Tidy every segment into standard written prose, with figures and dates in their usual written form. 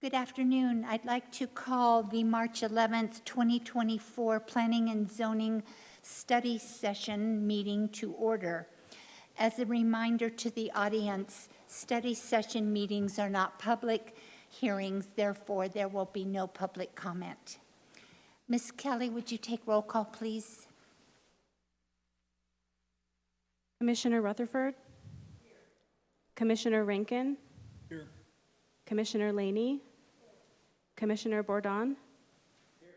Good afternoon. I'd like to call the March 11th, 2024 Planning and Zoning Study Session meeting to order. As a reminder to the audience, study session meetings are not public hearings, therefore there will be no public comment. Ms. Kelly, would you take roll call, please? Commissioner Rutherford? Here. Commissioner Rankin? Here. Commissioner Laney? Commissioner Bourdon? Here.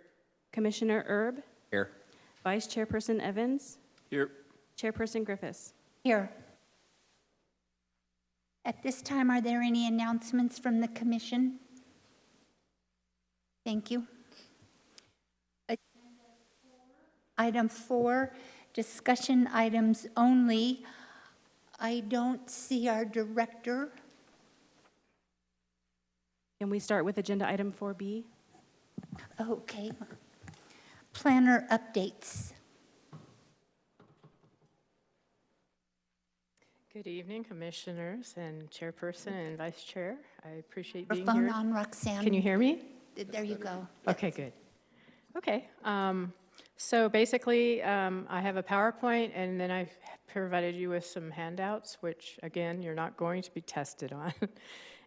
Commissioner Erb? Here. Vice Chairperson Evans? Here. Chairperson Griffiths? Here. At this time, are there any announcements from the commission? Thank you. Item 4, discussion items only. I don't see our director. Can we start with agenda item 4B? Okay. Planner updates. Good evening, commissioners and chairperson and vice chair. I appreciate being Phone here. on, Roxanne. Can you hear me? There you go. Okay, good. Okay, so basically, I have a PowerPoint, and then I've provided you with some handouts, which, again, you're not going to be tested on.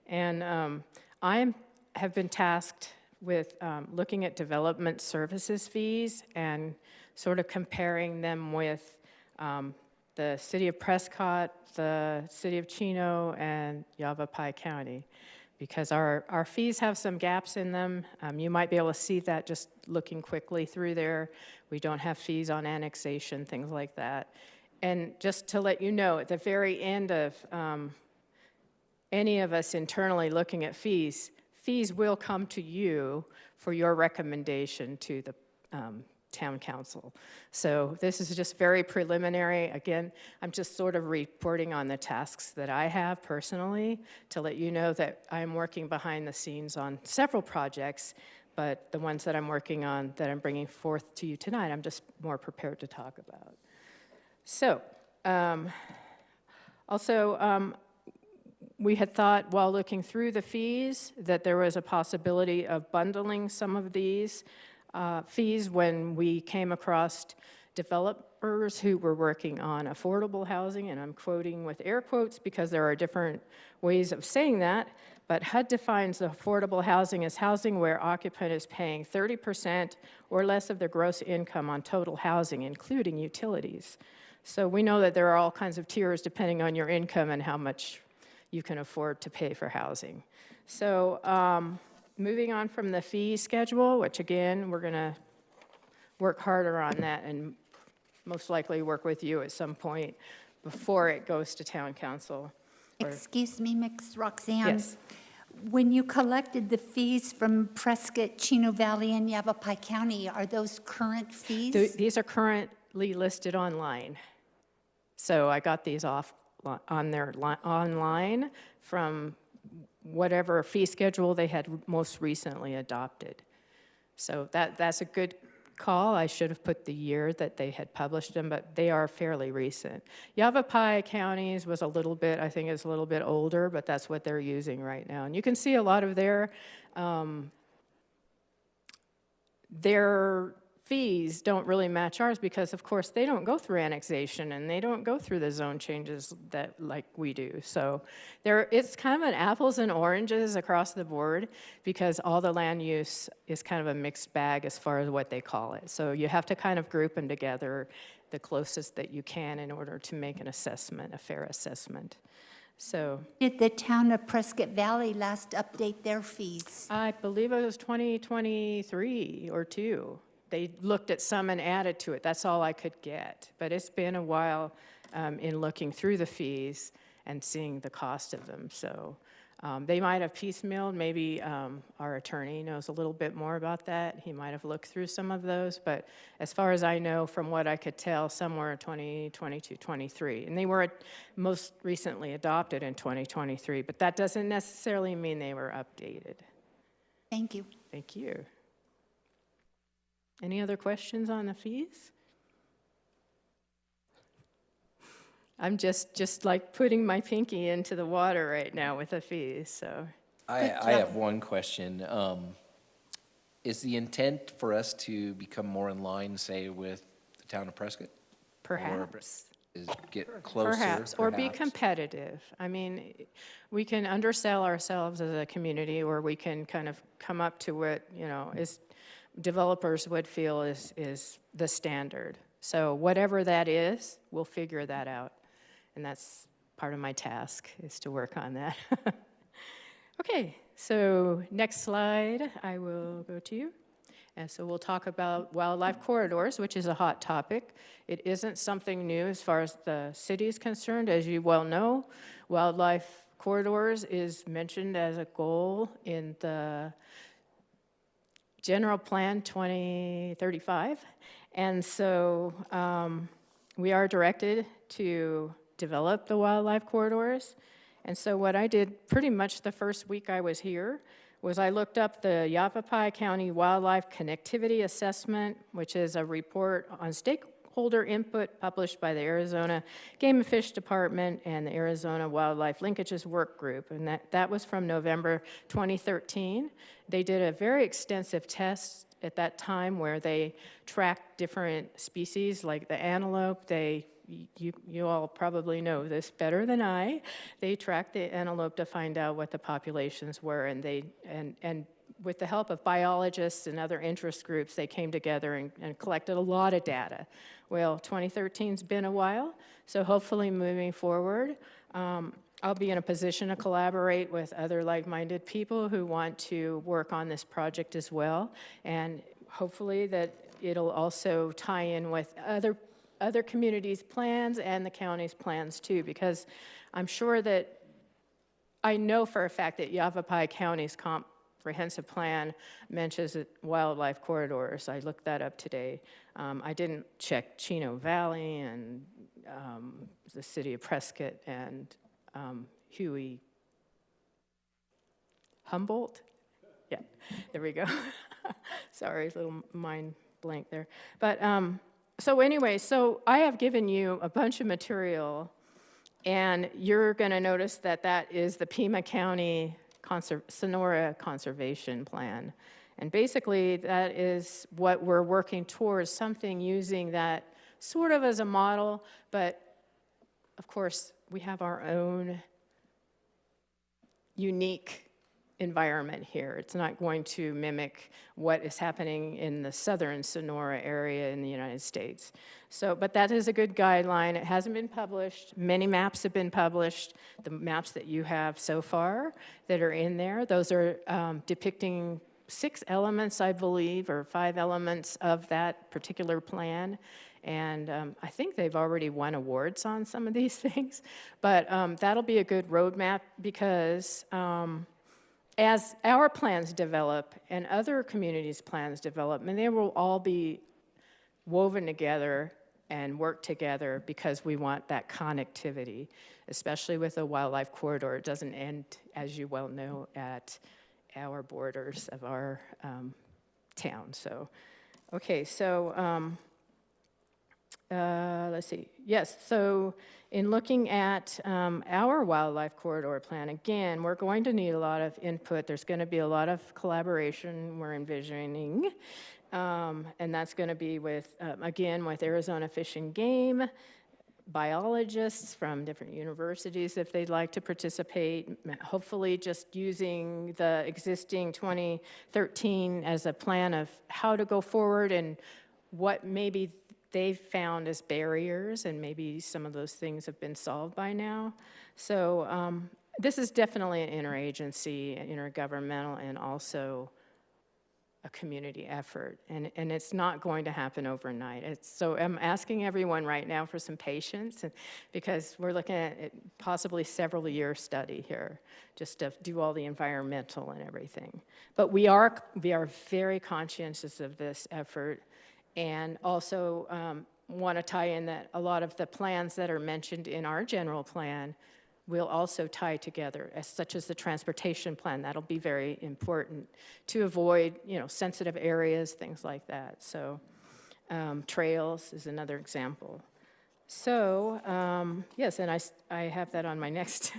And I have been tasked with looking at development services fees and sort of comparing them with the City of Prescott, the City of Chino, and Yavapai County, because our fees have some gaps in them. You might be able to see that just looking quickly through there. We don't have fees on annexation, things like that. And just to let you know, at the very end of any of us internally looking at fees will come to you for your recommendation to the town council. So this is just very preliminary. Again, I'm just sort of reporting on the tasks that I have personally to let you know that I'm working behind the scenes on several projects, but the ones that I'm working on that I'm bringing forth to you tonight, I'm just more prepared to talk about. So, we had thought while looking through the fees that there was a possibility of bundling some of these fees when we came across developers who were working on affordable housing, and I'm quoting with air quotes because there are different ways of saying that, but HUD defines affordable housing as housing where occupant is paying 30% or less of their gross income on total housing, including utilities. So we know that there are all kinds of tiers depending on your income and how much you can afford to pay for housing. So moving on from the fee schedule, which again, we're gonna work harder on that and most likely work with you at some point before it goes to town council. Excuse me, Ms. Roxanne. Yes. When you collected the fees from Prescott, Chino Valley, and Yavapai County, are those current fees? These are currently listed online. So I got these off on their online from whatever fee schedule they had most recently adopted. So that's a good call. I should have put the year that they had published them, but they are fairly recent. Yavapai County's was a little bit, I think it's a little bit older, but that's what they're using right now. And you can see a lot of their fees don't really match ours because, of course, they don't go through annexation and they don't go through the zone changes that like we do. So it's kind of an apples and oranges across the board because all the land use is kind of a mixed bag as far as what they call it. So you have to kind of group them together the closest that you can in order to make an assessment, a fair assessment. So Did the town of Prescott Valley last update their fees? I believe it was 2023 or 2. They looked at some and added to it. That's all I could get. But it's been a while in looking through the fees and seeing the cost of them. So they might have piecemealed. Maybe our attorney knows a little bit more about that. He might have looked through some of those. But as far as I know, from what I could tell, somewhere in 2022, 23. And they were most recently adopted in 2023. But that doesn't necessarily mean they were updated. Thank you. Thank you. Any other questions on the fees? I'm just like putting my pinky into the water right now with the fees, so I have one question. Is the intent for us to become more in line, say, with the town of Prescott? Perhaps. Or is get closer? Perhaps, or be perhaps? competitive. I mean, we can undersell ourselves as a community, or we can kind of come up to what, is developers would feel is the standard. So whatever that is, we'll figure that out. And that's part of my task, is to work on that. Okay, so next slide, I will go to you. And so we'll talk about wildlife corridors, which is a hot topic. It isn't something new as far as the city is concerned. As you well know, wildlife corridors is mentioned as a goal in the General Plan 2035. And so we are directed to develop the wildlife corridors. And so what I did pretty much the first week I was here was I looked up the Yavapai County Wildlife Connectivity Assessment, which is a report on stakeholder input published by the Arizona Game and Fish Department and the Arizona Wildlife Linkages Work Group. And that was from November 2013. They did a very extensive test at that time where they tracked different species like the antelope. You all probably know this better than I. They tracked the antelope to find out what the populations were, and with the help of biologists and other interest groups, they came together and collected a lot of data. Well, 2013's been a while, so hopefully moving forward, I'll be in a position to collaborate with other like-minded people who want to work on this project as well, and hopefully that it'll also tie in with other communities' plans and the county's plans too, because I'm sure that I know for a fact that Yavapai County's comprehensive plan mentions wildlife corridors. I looked that up today. I didn't check Chino Valley and the city of Prescott and Huey Humboldt. Yeah, there we go. Sorry, a little mind blank there. But so anyway, so I have given you a bunch of material, and you're going to notice that that is the Pima County Sonora Conservation Plan. And basically, that is what we're working towards, something using that sort of as a model, but of course, we have our own unique environment here. It's not going to mimic what is happening in the southern Sonora area in the United States. So, but that is a good guideline. It hasn't been published. Many maps have been published. The maps that you have so far that are in there, those are depicting 6 elements, I believe, or 5 elements of that particular plan. And I think they've already won awards on some of these things. But that'll be a good roadmap because as our plans develop and other communities' plans develop, and they will all be woven together and work together because we want that connectivity, especially with the wildlife corridor. It doesn't end, as you well know, at our borders of our town. So, okay, so let's see. Yes, so in looking at our wildlife corridor plan, again, we're going to need a lot of input. There's going to be a lot of collaboration we're envisioning, and that's going to be with, again, with Arizona Fish and Game, biologists from different universities if they'd like to participate, hopefully just using the existing 2013 as a plan of how to go forward and what maybe they've found as barriers, and maybe some of those things have been solved by now. So this is definitely an interagency, intergovernmental, and also a community effort, and it's not going to happen overnight. So I'm asking everyone right now for some patience, because we're looking at possibly several year study here, just to do all the environmental and everything. But we are very conscientious of this effort, and also want to tie in that a lot of the plans that are mentioned in our general plan will also tie together, such as the transportation plan. That'll be very important to avoid, sensitive areas, things like that. So trails is another example. So yes, and I have that on my next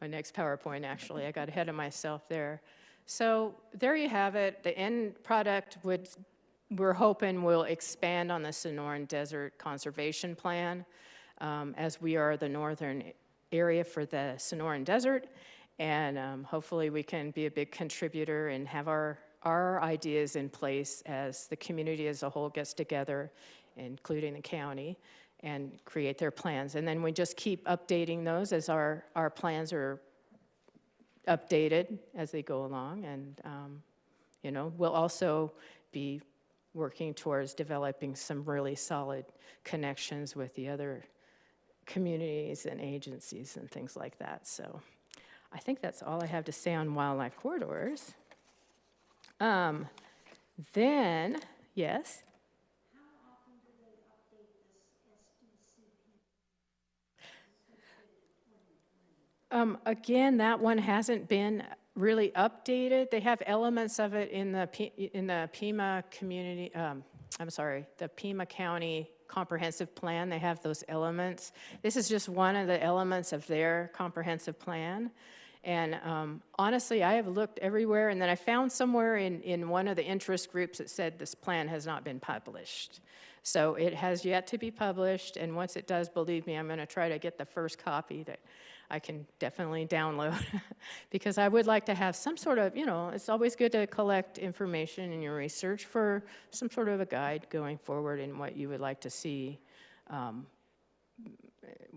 my next PowerPoint, actually. I got ahead of myself there. So there you have it. The end product we're hoping will expand on the Sonoran Desert Conservation Plan, as we are the northern area for the Sonoran Desert. And hopefully we can be a big contributor and have our ideas in place as the community as a whole gets together, including the county, and create their plans. And then we just keep updating those as our plans are updated as they go along. And, we'll also be working towards developing some really solid connections with the other communities and agencies and things like that. So I think that's all I have to say on wildlife corridors. Then, yes? Again, that one hasn't been really updated. They have elements of it in the Pima community, the Pima County Comprehensive Plan. They have those elements. This is just one of the elements of their comprehensive plan. And honestly, I have looked everywhere, and then I found somewhere in one of the interest groups that said this plan has not been published. So it has yet to be published, and once it does, believe me, I'm going to try to get the first copy that I can definitely download because I would like to have some sort of, it's always good to collect information in your research for some sort of a guide going forward in what you would like to see,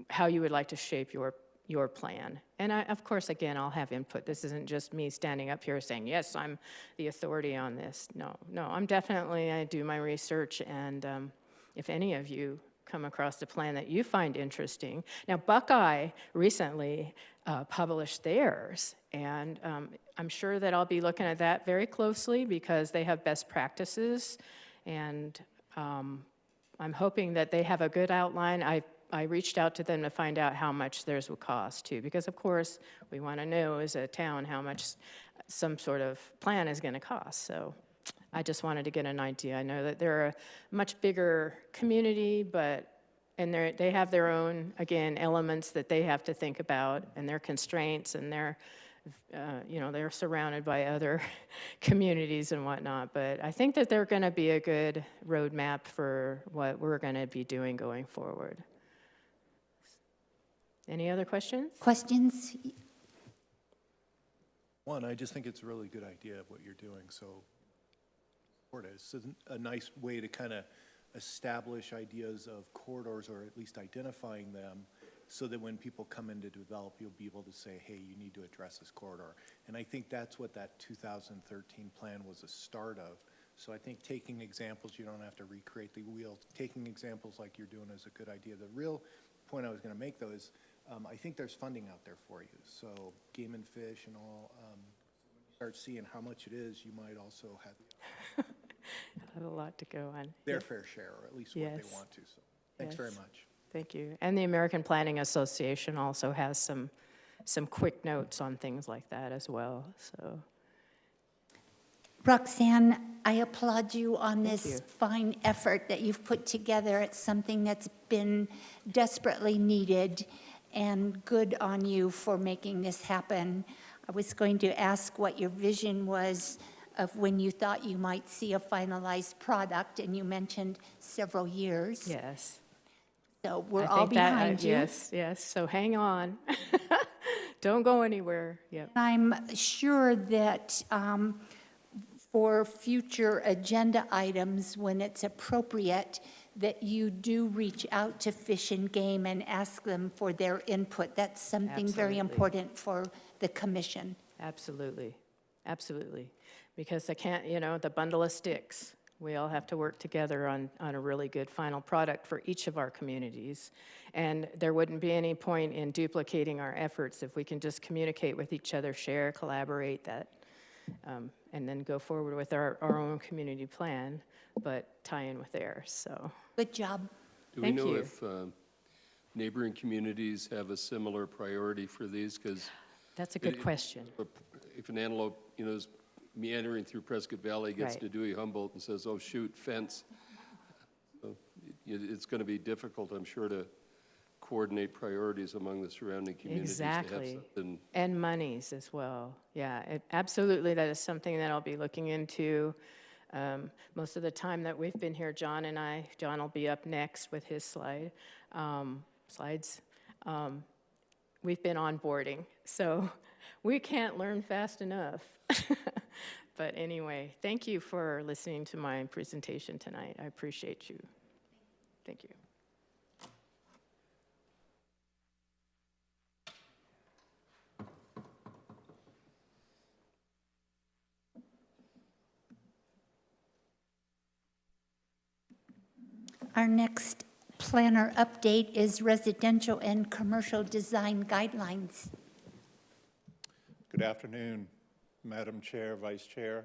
how you would like to shape your plan. And of course, again, I'll have input. This isn't just me standing up here saying, yes, I'm the authority on this. No, I do my research, and if any of you come across a plan that you find interesting. Now, Buckeye recently published theirs, and I'm sure that I'll be looking at that very closely because they have best practices, and I'm hoping that they have a good outline. I reached out to them to find out how much theirs would cost, too, because, of course, we want to know as a town how much some sort of plan is going to cost, so I just wanted to get an idea. I know that they're a much bigger community, and they have their own, again, elements that they have to think about, and their constraints, and they're surrounded by other communities and whatnot. But I think that they're going to be a good roadmap for what we're going to be doing going forward. Any other questions? Questions? One, I just think it's a really good idea of what you're doing, so it's a nice way to kind of establish ideas of corridors, or at least identifying them, so that when people come in to develop, you'll be able to say, hey, you need to address this corridor. And I think that's what that 2013 plan was a start of. So I think taking examples, you don't have to recreate the wheel. Taking examples like you're doing is a good idea. The real point I was going to make, though, is I think there's funding out there for you. So Game and Fish and all, start seeing how much it is, you might also have I have a lot to go on. their fair share, or at least what Yes. they want to. So thanks Yes. very much. Thank you. And the American Planning Association also has some quick notes on things like that as well, so. Roxanne, I applaud you on Thank this you. fine effort that you've put together. It's something that's been desperately needed, and good on you for making this happen. I was going to ask what your vision was of when you thought you might see a finalized product, and you mentioned several years. Yes. So we're I all think that, behind you. Yes, so hang on. Don't go anywhere, yep. I'm sure that for future agenda items, when it's appropriate, that you do reach out to Fish and Game and ask them for their input. That's something very Absolutely. important for the commission. Absolutely, because the bundle of sticks. We all have to work together on a really good final product for each of our communities. And there wouldn't be any point in duplicating our efforts if we can just communicate with each other, share, collaborate that, and then go forward with our own community plan, but tie in with theirs, so. Good job. Do we Thank know you. if neighboring communities have a similar priority for these? Because That's a good question. if an antelope, is meandering through Prescott Valley, gets Right. to Dewey Humboldt and says, oh, shoot, fence, so it's going to be difficult, I'm sure, to coordinate priorities among the surrounding communities. To have Exactly. something. And monies as well. Yeah, absolutely, that is something that I'll be looking into. Most of the time that we've been here, John will be up next with his slides. We've been onboarding, so we can't learn fast enough. But anyway, thank you for listening to my presentation tonight. I appreciate you. Thank you. Our next planner update is residential and commercial design guidelines. Good afternoon, Madam Chair, Vice Chair,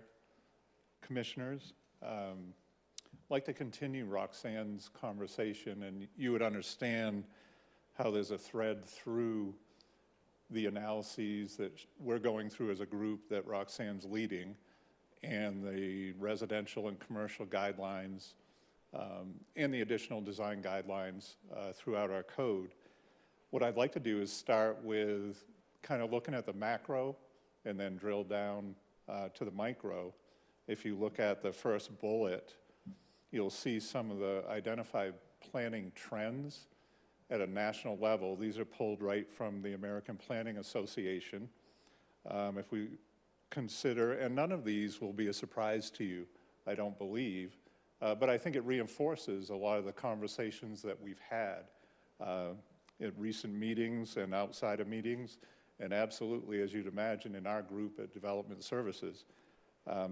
Commissioners. I'd like to continue Roxanne's conversation, and you would understand how there's a thread through the analyses that we're going through as a group that Roxanne's leading, and the residential and commercial guidelines, and the additional design guidelines throughout our code. What I'd like to do is start with kind of looking at the macro and then drill down to the micro. If you look at the first bullet, you'll see some of the identified planning trends at a national level. These are pulled right from the American Planning Association. If we consider, and none of these will be a surprise to you, I don't believe, but I think it reinforces a lot of the conversations that we've had at recent meetings and outside of meetings, and absolutely, as you'd imagine, in our group at Development Services.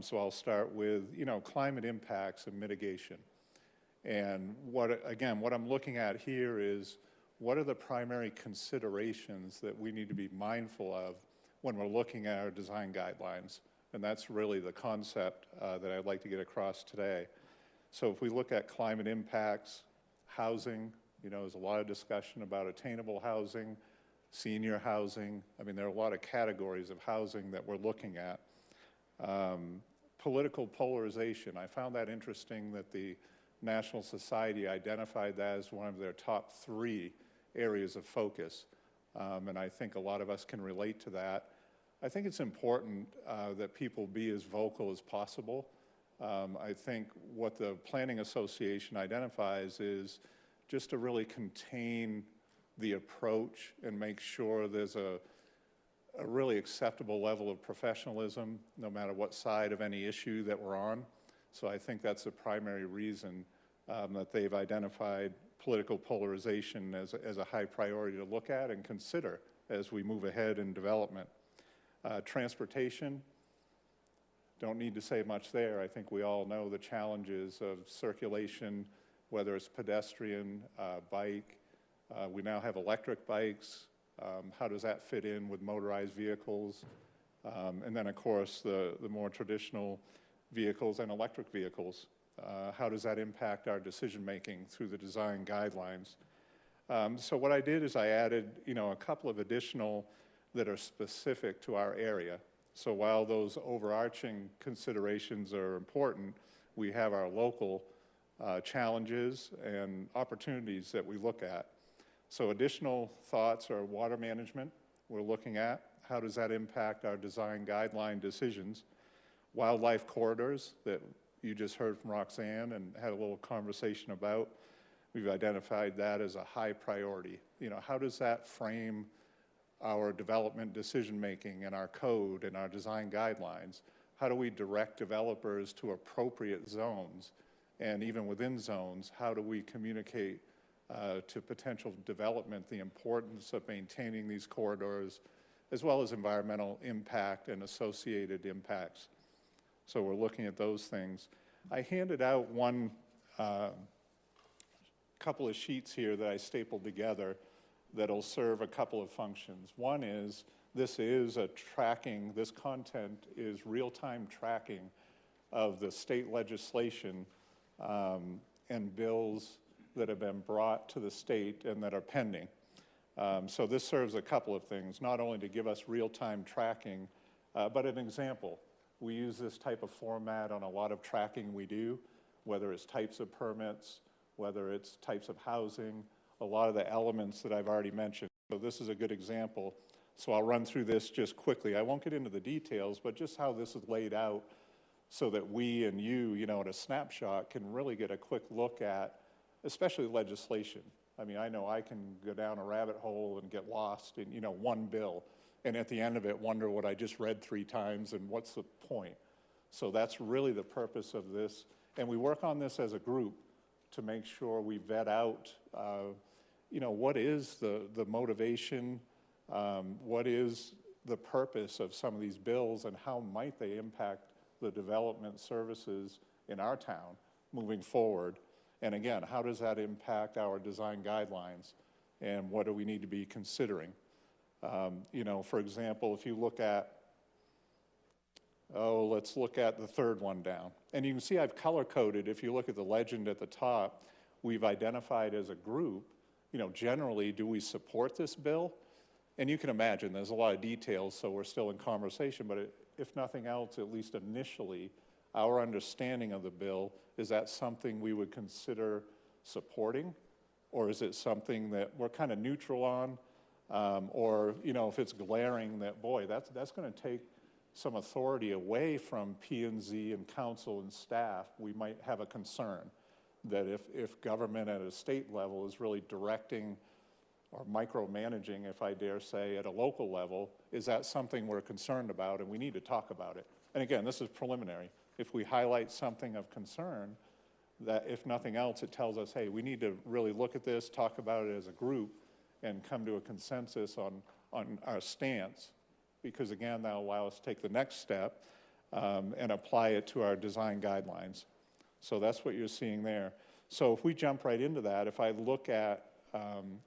So I'll start with, climate impacts and mitigation. And what I'm looking at here is, what are the primary considerations that we need to be mindful of when we're looking at our design guidelines? And that's really the concept that I'd like to get across today. So if we look at climate impacts, housing, there's a lot of discussion about attainable housing, senior housing. I mean, there are a lot of categories of housing that we're looking at. Political polarization. I found that interesting that the National Society identified that as one of their top 3 areas of focus. And I think a lot of us can relate to that. I think it's important that people be as vocal as possible. I think what the Planning Association identifies is just to really contain the approach and make sure there's a really acceptable level of professionalism, no matter what side of any issue that we're on. So I think that's the primary reason that they've identified political polarization as a high priority to look at and consider as we move ahead in development. Transportation, don't need to say much there. I think we all know the challenges of circulation, whether it's pedestrian, bike. We now have electric bikes. How does that fit in with motorized vehicles? And then, of course, the more traditional vehicles and electric vehicles. How does that impact our decision-making through the design guidelines? So what I did is I added, a couple of additional that are specific to our area. So while those overarching considerations are important, we have our local challenges and opportunities that we look at. So additional thoughts are water management we're looking at. How does that impact our design guideline decisions? Wildlife corridors that you just heard from Roxanne and had a little conversation about. We've identified that as a high priority. How does that frame our development decision-making and our code and our design guidelines? How do we direct developers to appropriate zones? And even within zones, how do we communicate to potential development the importance of maintaining these corridors, as well as environmental impact and associated impacts? So we're looking at those things. I handed out one couple of sheets here that I stapled together that'll serve a couple of functions. One is, this content is real-time tracking of the state legislation and bills that have been brought to the state and that are pending. So this serves a couple of things, not only to give us real-time tracking, but an example. We use this type of format on a lot of tracking we do, whether it's types of permits, whether it's types of housing, a lot of the elements that I've already mentioned. So this is a good example. So I'll run through this just quickly. I won't get into the details, but just how this is laid out so that we and you know, at a snapshot can really get a quick look at, especially legislation. I mean, I know I can go down a rabbit hole and get lost in, you know, one bill, and at the end of it wonder what I just read 3 times and what's the point. So that's really the purpose of this. And we work on this as a group to make sure we vet out, you know, what is the motivation, what is the purpose of some of these bills, and how might they impact the development services in our town moving forward. And again, how does that impact our design guidelines, and what do we need to be considering? You know, for example, if you look at, let's look at the third one down. And you can see I've color-coded. If you look at the legend at the top, we've identified as a group, you know, generally, do we support this bill? And you can imagine there's a lot of details, so we're still in conversation, but if nothing else, at least initially, our understanding of the bill, is that something we would consider supporting? Or is it something that we're kind of neutral on? Or, you know, if it's glaring that, boy, that's going to take some authority away from P&Z and council and staff, we might have a concern that if government at a state level is really directing or micromanaging, if I dare say, at a local level, is that something we're concerned about, and we need to talk about it. And again, this is preliminary. If we highlight something of concern, that if nothing else, it tells us, hey, we need to really look at this, talk about it as a group, and come to a consensus on our stance, because again, that'll allow us to take the next step and apply it to our design guidelines. So that's what you're seeing there. So if we jump right into that, if I look at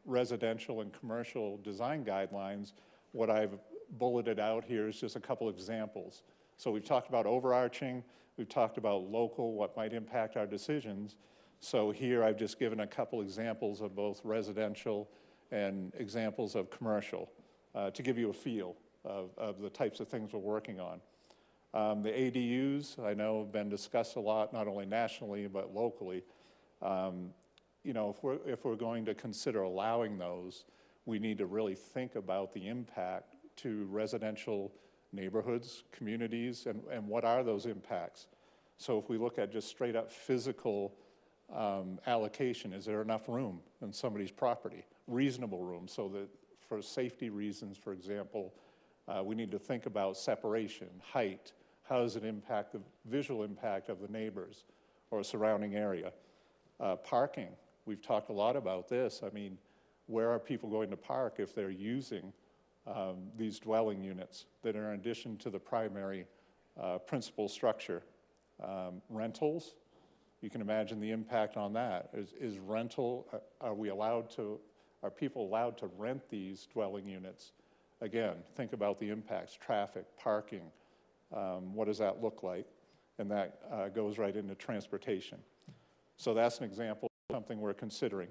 residential and commercial design guidelines, what I've bulleted out here is just a couple examples. So we've talked about overarching, we've talked about local, what might impact our decisions. So here I've just given a couple examples of both residential and examples of commercial to give you a feel of the types of things we're working on. The ADUs, I know, have been discussed a lot, not only nationally, but locally. You know, if we're going to consider allowing those, we need to really think about the impact to residential neighborhoods, communities, and what are those impacts? So if we look at just straight up physical allocation, is there enough room in somebody's property? Reasonable room, so that for safety reasons, for example, we need to think about separation, height. How does it impact the visual impact of the neighbors or surrounding area? Parking, we've talked a lot about this. I mean, where are people going to park if they're using these dwelling units that are in addition to the primary principal structure? Rentals, you can imagine the impact on that. Is rental, are people allowed to rent these dwelling units? Again, think about the impacts, traffic, parking, what does that look like? And that goes right into transportation. So that's an example of something we're considering.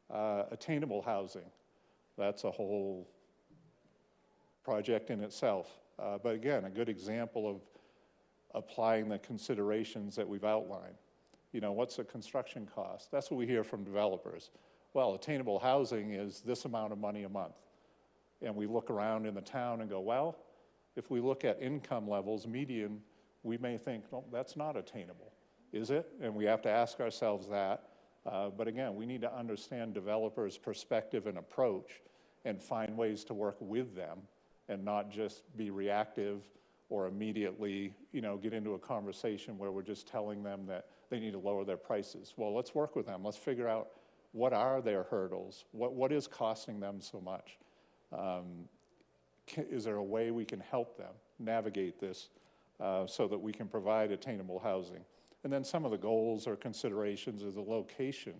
Attainable housing, that's a whole project in itself. But again, a good example of applying the considerations that we've outlined. You know, what's the construction cost? That's what we hear from developers. Well, attainable housing is this amount of money a month. And we look around in the town and go, well, if we look at income levels, median, we may think, well, that's not attainable. Is it? And we have to ask ourselves that. But again, we need to understand developers' perspective and approach and find ways to work with them and not just be reactive or immediately, you know, get into a conversation where we're just telling them that they need to lower their prices. Well, let's work with them. Let's figure out what are their hurdles? What is costing them so much? Is there a way we can help them navigate this so that we can provide attainable housing? And then some of the goals or considerations is the location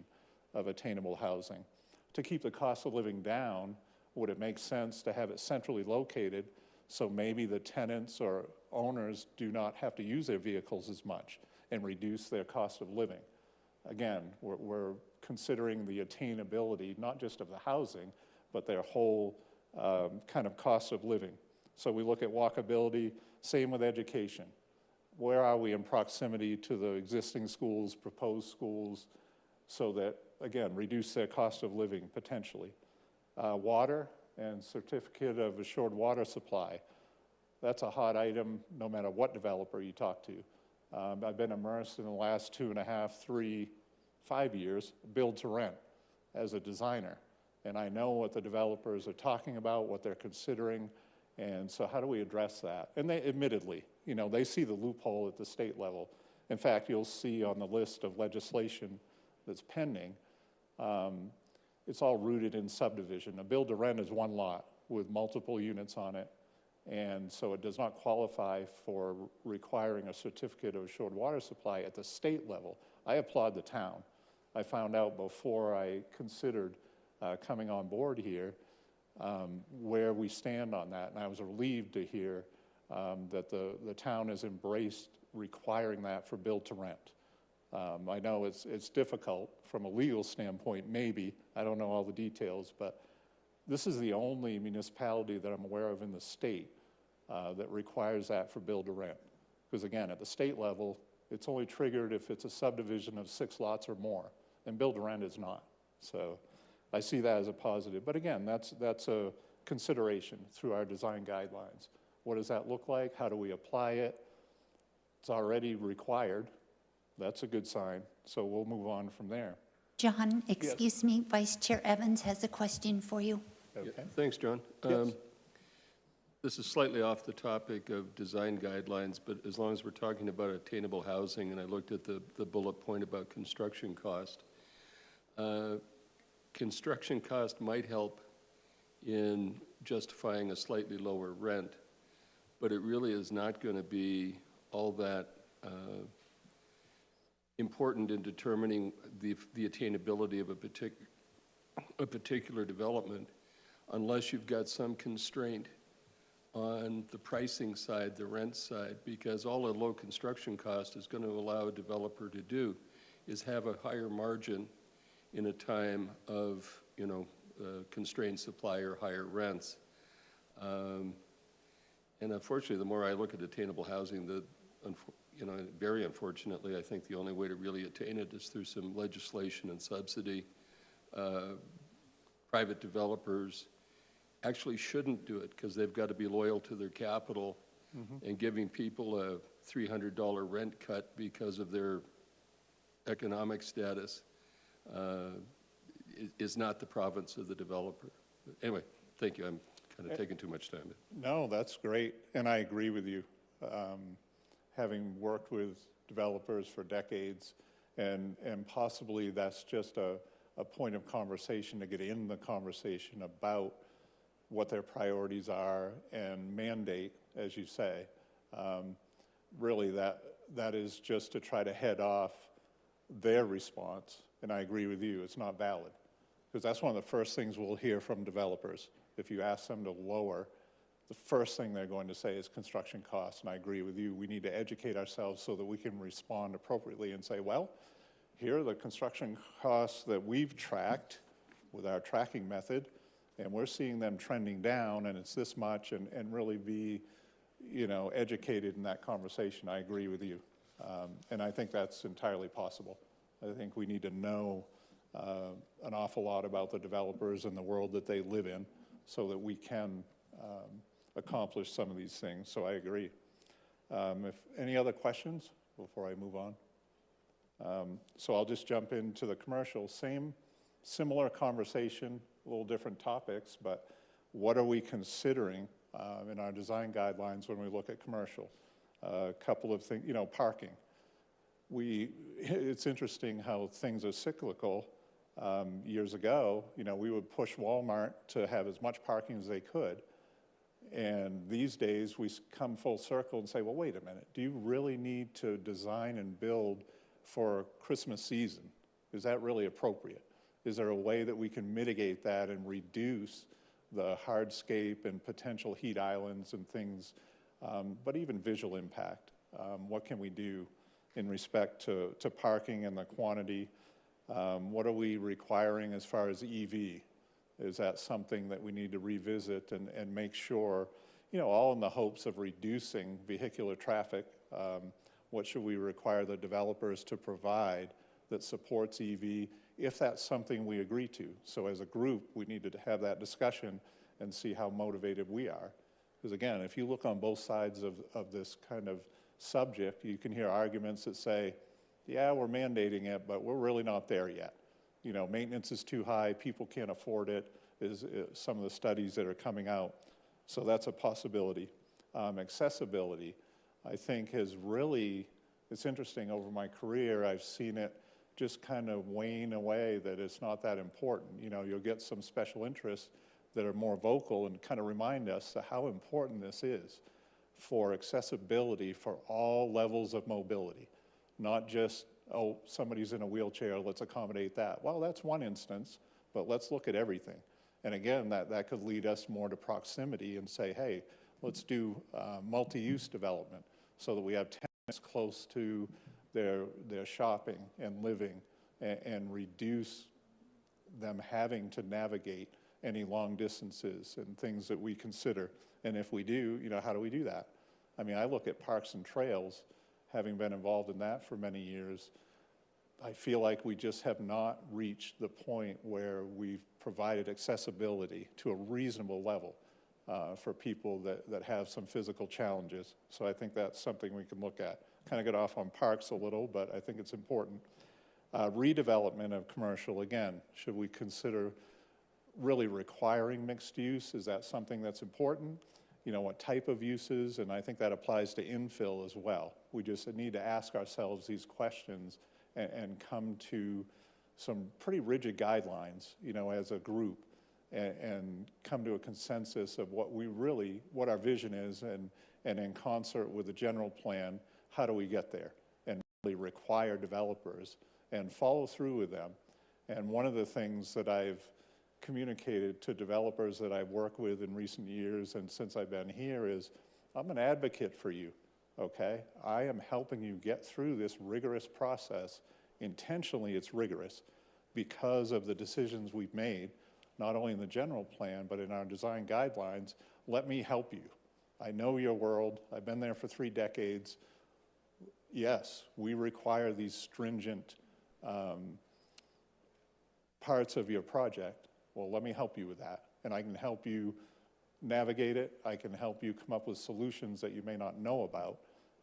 of attainable housing. To keep the cost of living down, would it make sense to have it centrally located so maybe the tenants or owners do not have to use their vehicles as much and reduce their cost of living? Again, we're considering the attainability, not just of the housing, but their whole kind of cost of living. So we look at walkability, same with education. Where are we in proximity to the existing schools, proposed schools, so that, again, reduce their cost of living potentially. Water and certificate of assured water supply. That's a hot item no matter what developer you talk to. I've been immersed in the last 2.5, 3, 5 years, build to rent as a designer. And I know what the developers are talking about, what they're considering, and so how do we address that? And they, admittedly, you know, they see the loophole at the state level. In fact, you'll see on the list of legislation that's pending, it's all rooted in subdivision. A build to rent is one lot with multiple units on it, and so it does not qualify for requiring a certificate of assured water supply at the state level. I applaud the town. I found out before I considered coming on board here where we stand on that, and I was relieved to hear that the town has embraced requiring that for build to rent. I know it's difficult from a legal standpoint, maybe. I don't know all the details, but this is the only municipality that I'm aware of in the state that requires that for build to rent. Because again, at the state level, it's only triggered if it's a subdivision of 6 lots or more, and build to rent is not. So I see that as a positive. But again, that's a consideration through our design guidelines. What does that look like? How do we apply it? It's already required. That's a good sign. So we'll move on from there. John, excuse me, Vice Chair Evans has a question for you. Okay. Yeah, thanks, John. Yes. This is slightly off the topic of design guidelines, but as long as we're talking about attainable housing, and I looked at the bullet point about construction cost, construction cost might help in justifying a slightly lower rent, but it really is not going to be all that important in determining the attainability of a particular development unless you've got some constraint on the pricing side, the rent side, because all a low construction cost is going to allow a developer to do is have a higher margin in a time of, you know, constrained supply or higher rents. And unfortunately, the more I look at attainable housing, you know, very unfortunately, I think the only way to really attain it is through some legislation and subsidy. Private developers actually shouldn't do it because they've got to be loyal to their capital, and giving people a $300 rent cut because of their economic status is not the province of the developer. Anyway, thank you. I'm kind of taking too much time. No, that's great, and I agree with you. Having worked with developers for decades, and possibly that's just a point of conversation to get in the conversation about what their priorities are and mandate, as you say. Really, that is just to try to head off their response, and I agree with you, it's not valid. Because that's one of the first things we'll hear from developers. If you ask them to lower, the first thing they're going to say is construction costs, and I agree with you. We need to educate ourselves so that we can respond appropriately and say, well, here are the construction costs that we've tracked with our tracking method, and we're seeing them trending down, and it's this much, and really be, you know, educated in that conversation. I agree with you, and I think that's entirely possible. I think we need to know an awful lot about the developers and the world that they live in so that we can accomplish some of these things, so I agree. If any other questions before I move on? So I'll just jump into the commercial. Similar conversation, a little different topics, but what are we considering in our design guidelines when we look at commercial? A couple of things, you know, parking. It's interesting how things are cyclical. Years ago, you know, we would push Walmart to have as much parking as they could. And these days, we come full circle and say, well, wait a minute, do you really need to design and build for Christmas season? Is that really appropriate? Is there a way that we can mitigate that and reduce the hardscape and potential heat islands and things, but even visual impact? What can we do in respect to parking and the quantity? What are we requiring as far as EV? Is that something that we need to revisit and make sure, you know, all in the hopes of reducing vehicular traffic? What should we require the developers to provide that supports EV, if that's something we agree to. So as a group, we needed to have that discussion and see how motivated we are. Because again, if you look on both sides of this kind of subject, you can hear arguments that say, yeah, we're mandating it, but we're really not there yet. You know, maintenance is too high, people can't afford it, is some of the studies that are coming out. So that's a possibility. Accessibility, I think, has really, it's interesting, over my career, I've seen it just kind of wane away, that it's not that important. You know, you'll get some special interests that are more vocal and kind of remind us of how important this is for accessibility for all levels of mobility. Not just, oh, somebody's in a wheelchair, let's accommodate that. Well, that's one instance, but let's look at everything. And again, that could lead us more to proximity and say, hey, let's do multi-use development so that we have tenants close to their shopping and living, and reduce them having to navigate any long distances and things that we consider. And if we do, you know, how do we do that? I mean, I look at parks and trails, having been involved in that for many years. I feel like we just have not reached the point where we've provided accessibility to a reasonable level for people that have some physical challenges. So I think that's something we can look at. Kind of get off on parks a little, but I think it's important. Redevelopment of commercial, again, should we consider really requiring mixed use? Is that something that's important? You know, what type of uses? And I think that applies to infill as well. We just need to ask ourselves these questions and come to some pretty rigid guidelines, you know, as a group, and come to a consensus of what our vision is, and in concert with the general plan, how do we get there? And really require developers and follow through with them. And one of the things that I've communicated to developers that I've worked with in recent years and since I've been here is, I'm an advocate for you, okay? I am helping you get through this rigorous process. Intentionally, it's rigorous because of the decisions we've made, not only in the general plan, but in our design guidelines. Let me help you. I know your world. I've been there for 3 decades. Yes, we require these stringent parts of your project. Well, let me help you with that. And I can help you navigate it. I can help you come up with solutions that you may not know about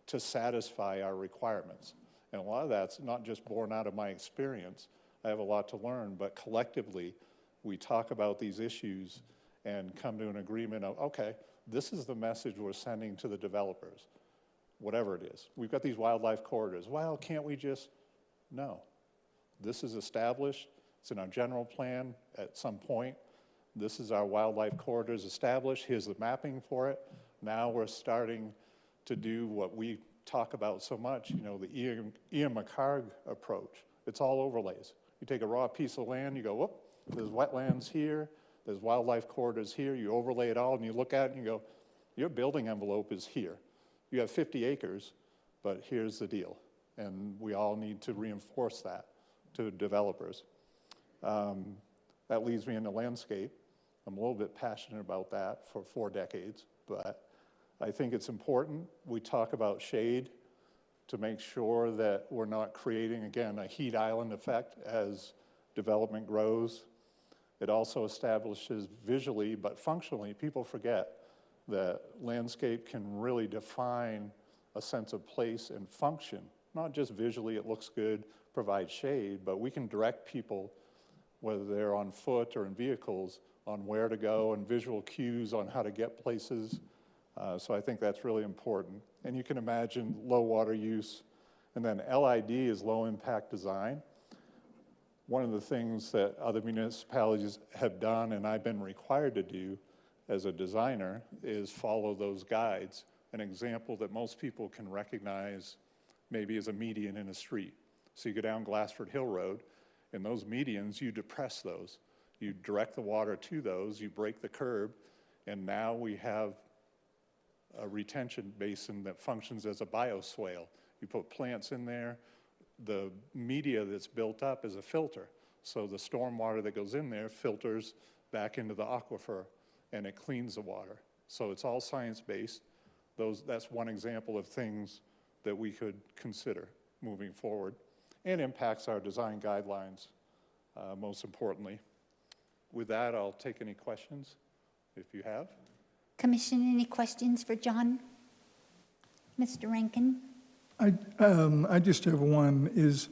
to satisfy our requirements. And a lot of that's not just born out of my experience. I have a lot to learn, but collectively, we talk about these issues and come to an agreement of, okay, this is the message we're sending to the developers, whatever it is. We've got these wildlife corridors. Well, can't we just? No. This is established. It's in our general plan at some point. This is our wildlife corridors established. Here's the mapping for it. Now we're starting to do what we talk about so much, you know, the Ian McHarg approach. It's all overlays. You take a raw piece of land, you go, whoop, there's wetlands here, there's wildlife corridors here, you overlay it all, and you look at it and you go, your building envelope is here. You have 50 acres, but here's the deal. And we all need to reinforce that to developers. That leads me into landscape. I'm a little bit passionate about that for 4 decades, but I think it's important we talk about shade to make sure that we're not creating, again, a heat island effect as development grows. It also establishes visually, but functionally, people forget that landscape can really define a sense of place and function. Not just visually, it looks good, provides shade, but we can direct people, whether they're on foot or in vehicles, on where to go and visual cues on how to get places. So I think that's really important. And you can imagine low water use. And then LID is low impact design. One of the things that other municipalities have done, and I've been required to do as a designer, is follow those guides. An example that most people can recognize maybe is a median in a street. So you go down Glassford Hill Road, and those medians, you depress those. You direct the water to those, you break the curb, and now we have a retention basin that functions as a bioswale. You put plants in there, the media that's built up is a filter. So the storm water that goes in there filters back into the aquifer, and it cleans the water. So it's all science-based. That's one example of things that we could consider moving forward. and impacts our design guidelines, most importantly. With that, I'll take any questions if you have. Commission, any questions for John? Mr. Rankin? I just have one, is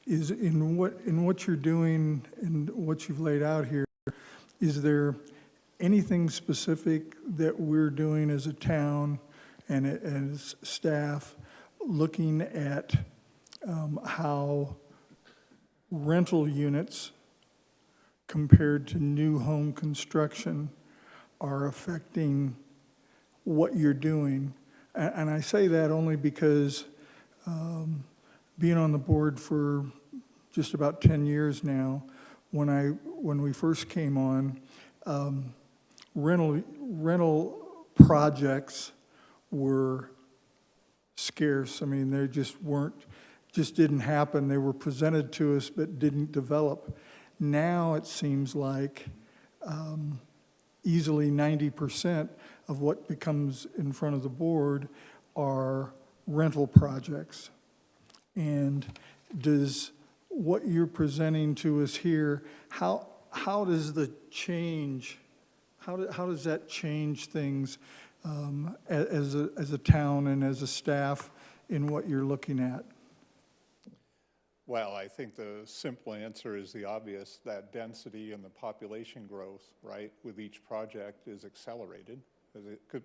in what you're doing and what you've laid out here, is there anything specific that we're doing as a town and as staff looking at how rental units compared to new home construction are affecting what you're doing? And I say that only because being on the board for just about 10 years now, when we first came on, rental projects were scarce. I mean, they just didn't happen. They were presented to us but didn't develop. Now it seems like easily 90% of what becomes in front of the board are rental projects. And does what you're presenting to us here, how does the change, how does that change things as a town and as a staff in what you're looking at? Well, I think the simple answer is the obvious, that density and the population growth, right, with each project is accelerated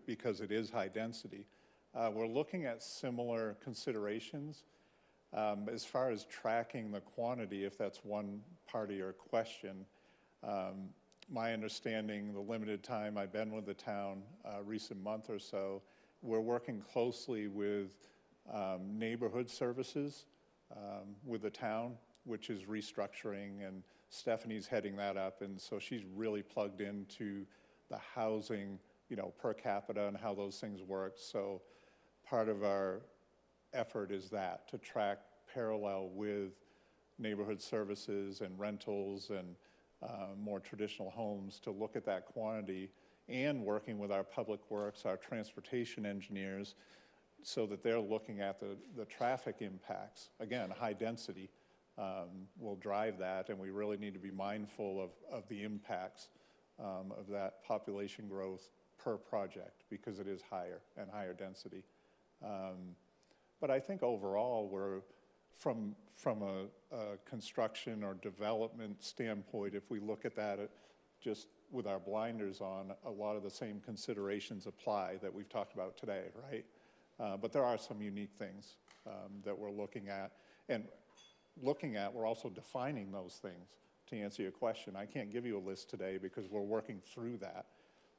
because it is high density. We're looking at similar considerations. As far as tracking the quantity, if that's one part of your question, my understanding, the limited time I've been with the town, recent month or so, we're working closely with neighborhood services with the town, which is restructuring, and Stephanie's heading that up, and so she's really plugged into the housing, per capita and how those things work. So part of our effort is that, to track parallel with neighborhood services and rentals and more traditional homes, to look at that quantity, and working with our public works, our transportation engineers, so that they're looking at the traffic impacts. Again, high density will drive that, and we really need to be mindful of the impacts of that population growth per project, because it is higher and higher density. But I think overall, we're, from a construction or development standpoint, if we look at that just with our blinders on, a lot of the same considerations apply that we've talked about today, right? But there are some unique things that we're looking at. And we're also defining those things. To answer your question, I can't give you a list today because we're working through that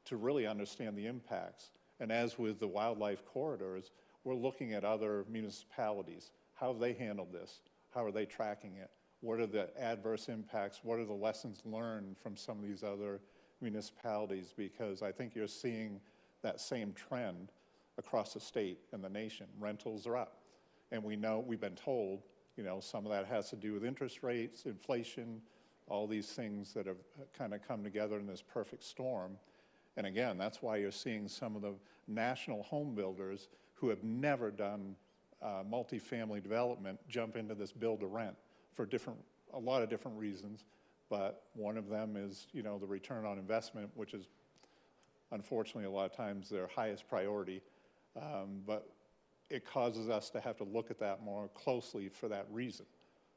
to really understand the impacts. And as with the wildlife corridors, we're looking at other municipalities. How have they handled this? How are they tracking it? What are the adverse impacts? What are the lessons learned from some of these other municipalities? Because I think you're seeing that same trend across the state and the nation. Rentals are up. And we know, we've been told, some of that has to do with interest rates, inflation, all these things that have kind of come together in this perfect storm. And again, that's why you're seeing some of the national home builders who have never done multifamily development jump into this build-to-rent for a lot of different reasons. But one of them is, the return on investment, which is unfortunately a lot of times their highest priority. But it causes us to have to look at that more closely for that reason,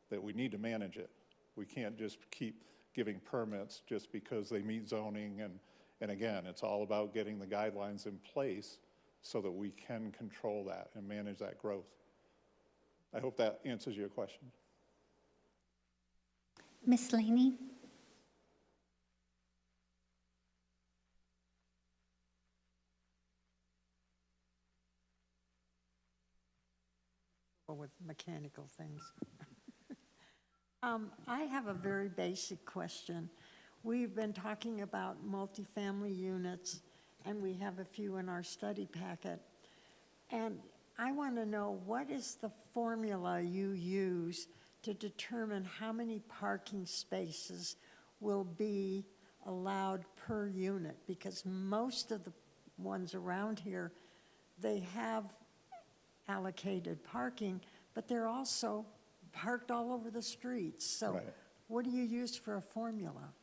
that we need to manage it. We can't just keep giving permits just because they meet zoning. And again, it's all about getting the guidelines in place so that we can control that and manage that growth. I hope that answers your question. Ms. Laney? With mechanical things. I have a very basic question. We've been talking about multifamily units, and we have a few in our study packet. And I want to know, what is the formula you use to determine how many parking spaces will be allowed per unit? Because most of the ones around here, they have allocated parking, but they're also parked all over the streets. So Right. what do you use for a formula?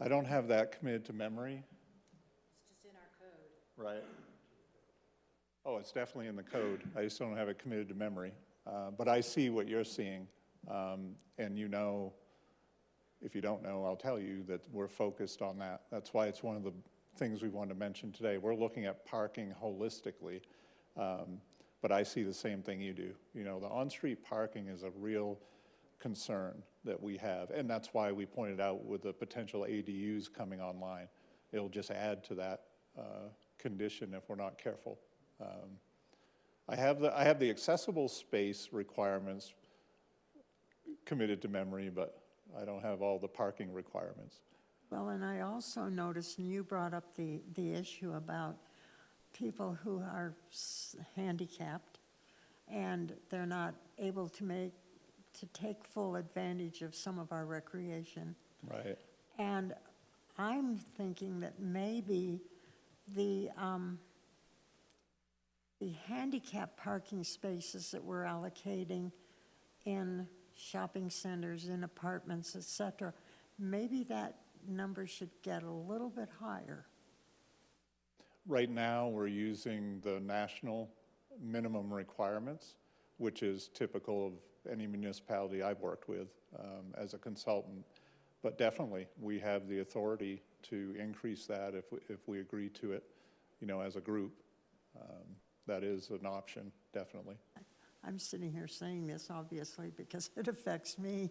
I don't have that committed to memory. It's just in our code. Right. Oh, it's definitely in the code. I just don't have it committed to memory. But I see what you're seeing. And you know, if you don't know, I'll tell you that we're focused on that. That's why it's one of the things we wanted to mention today. We're looking at parking holistically. But I see the same thing you do. You know, the on-street parking is a real concern that we have. And that's why we pointed out with the potential ADUs coming online. It'll just add to that condition if we're not careful. I have the accessible space requirements committed to memory, but I don't have all the parking requirements. Well, and I also noticed, and you brought up the issue about people who are handicapped and they're not able to take full advantage of some of our recreation. Right. And I'm thinking that maybe the handicap parking spaces that we're allocating in shopping centers, in apartments, et cetera, maybe that number should get a little bit higher. Right now, we're using the national minimum requirements, which is typical of any municipality I've worked with as a consultant. But definitely, we have the authority to increase that if we agree to it, you know, as a group. That is an option, definitely. I'm sitting here saying this, obviously, because it affects me.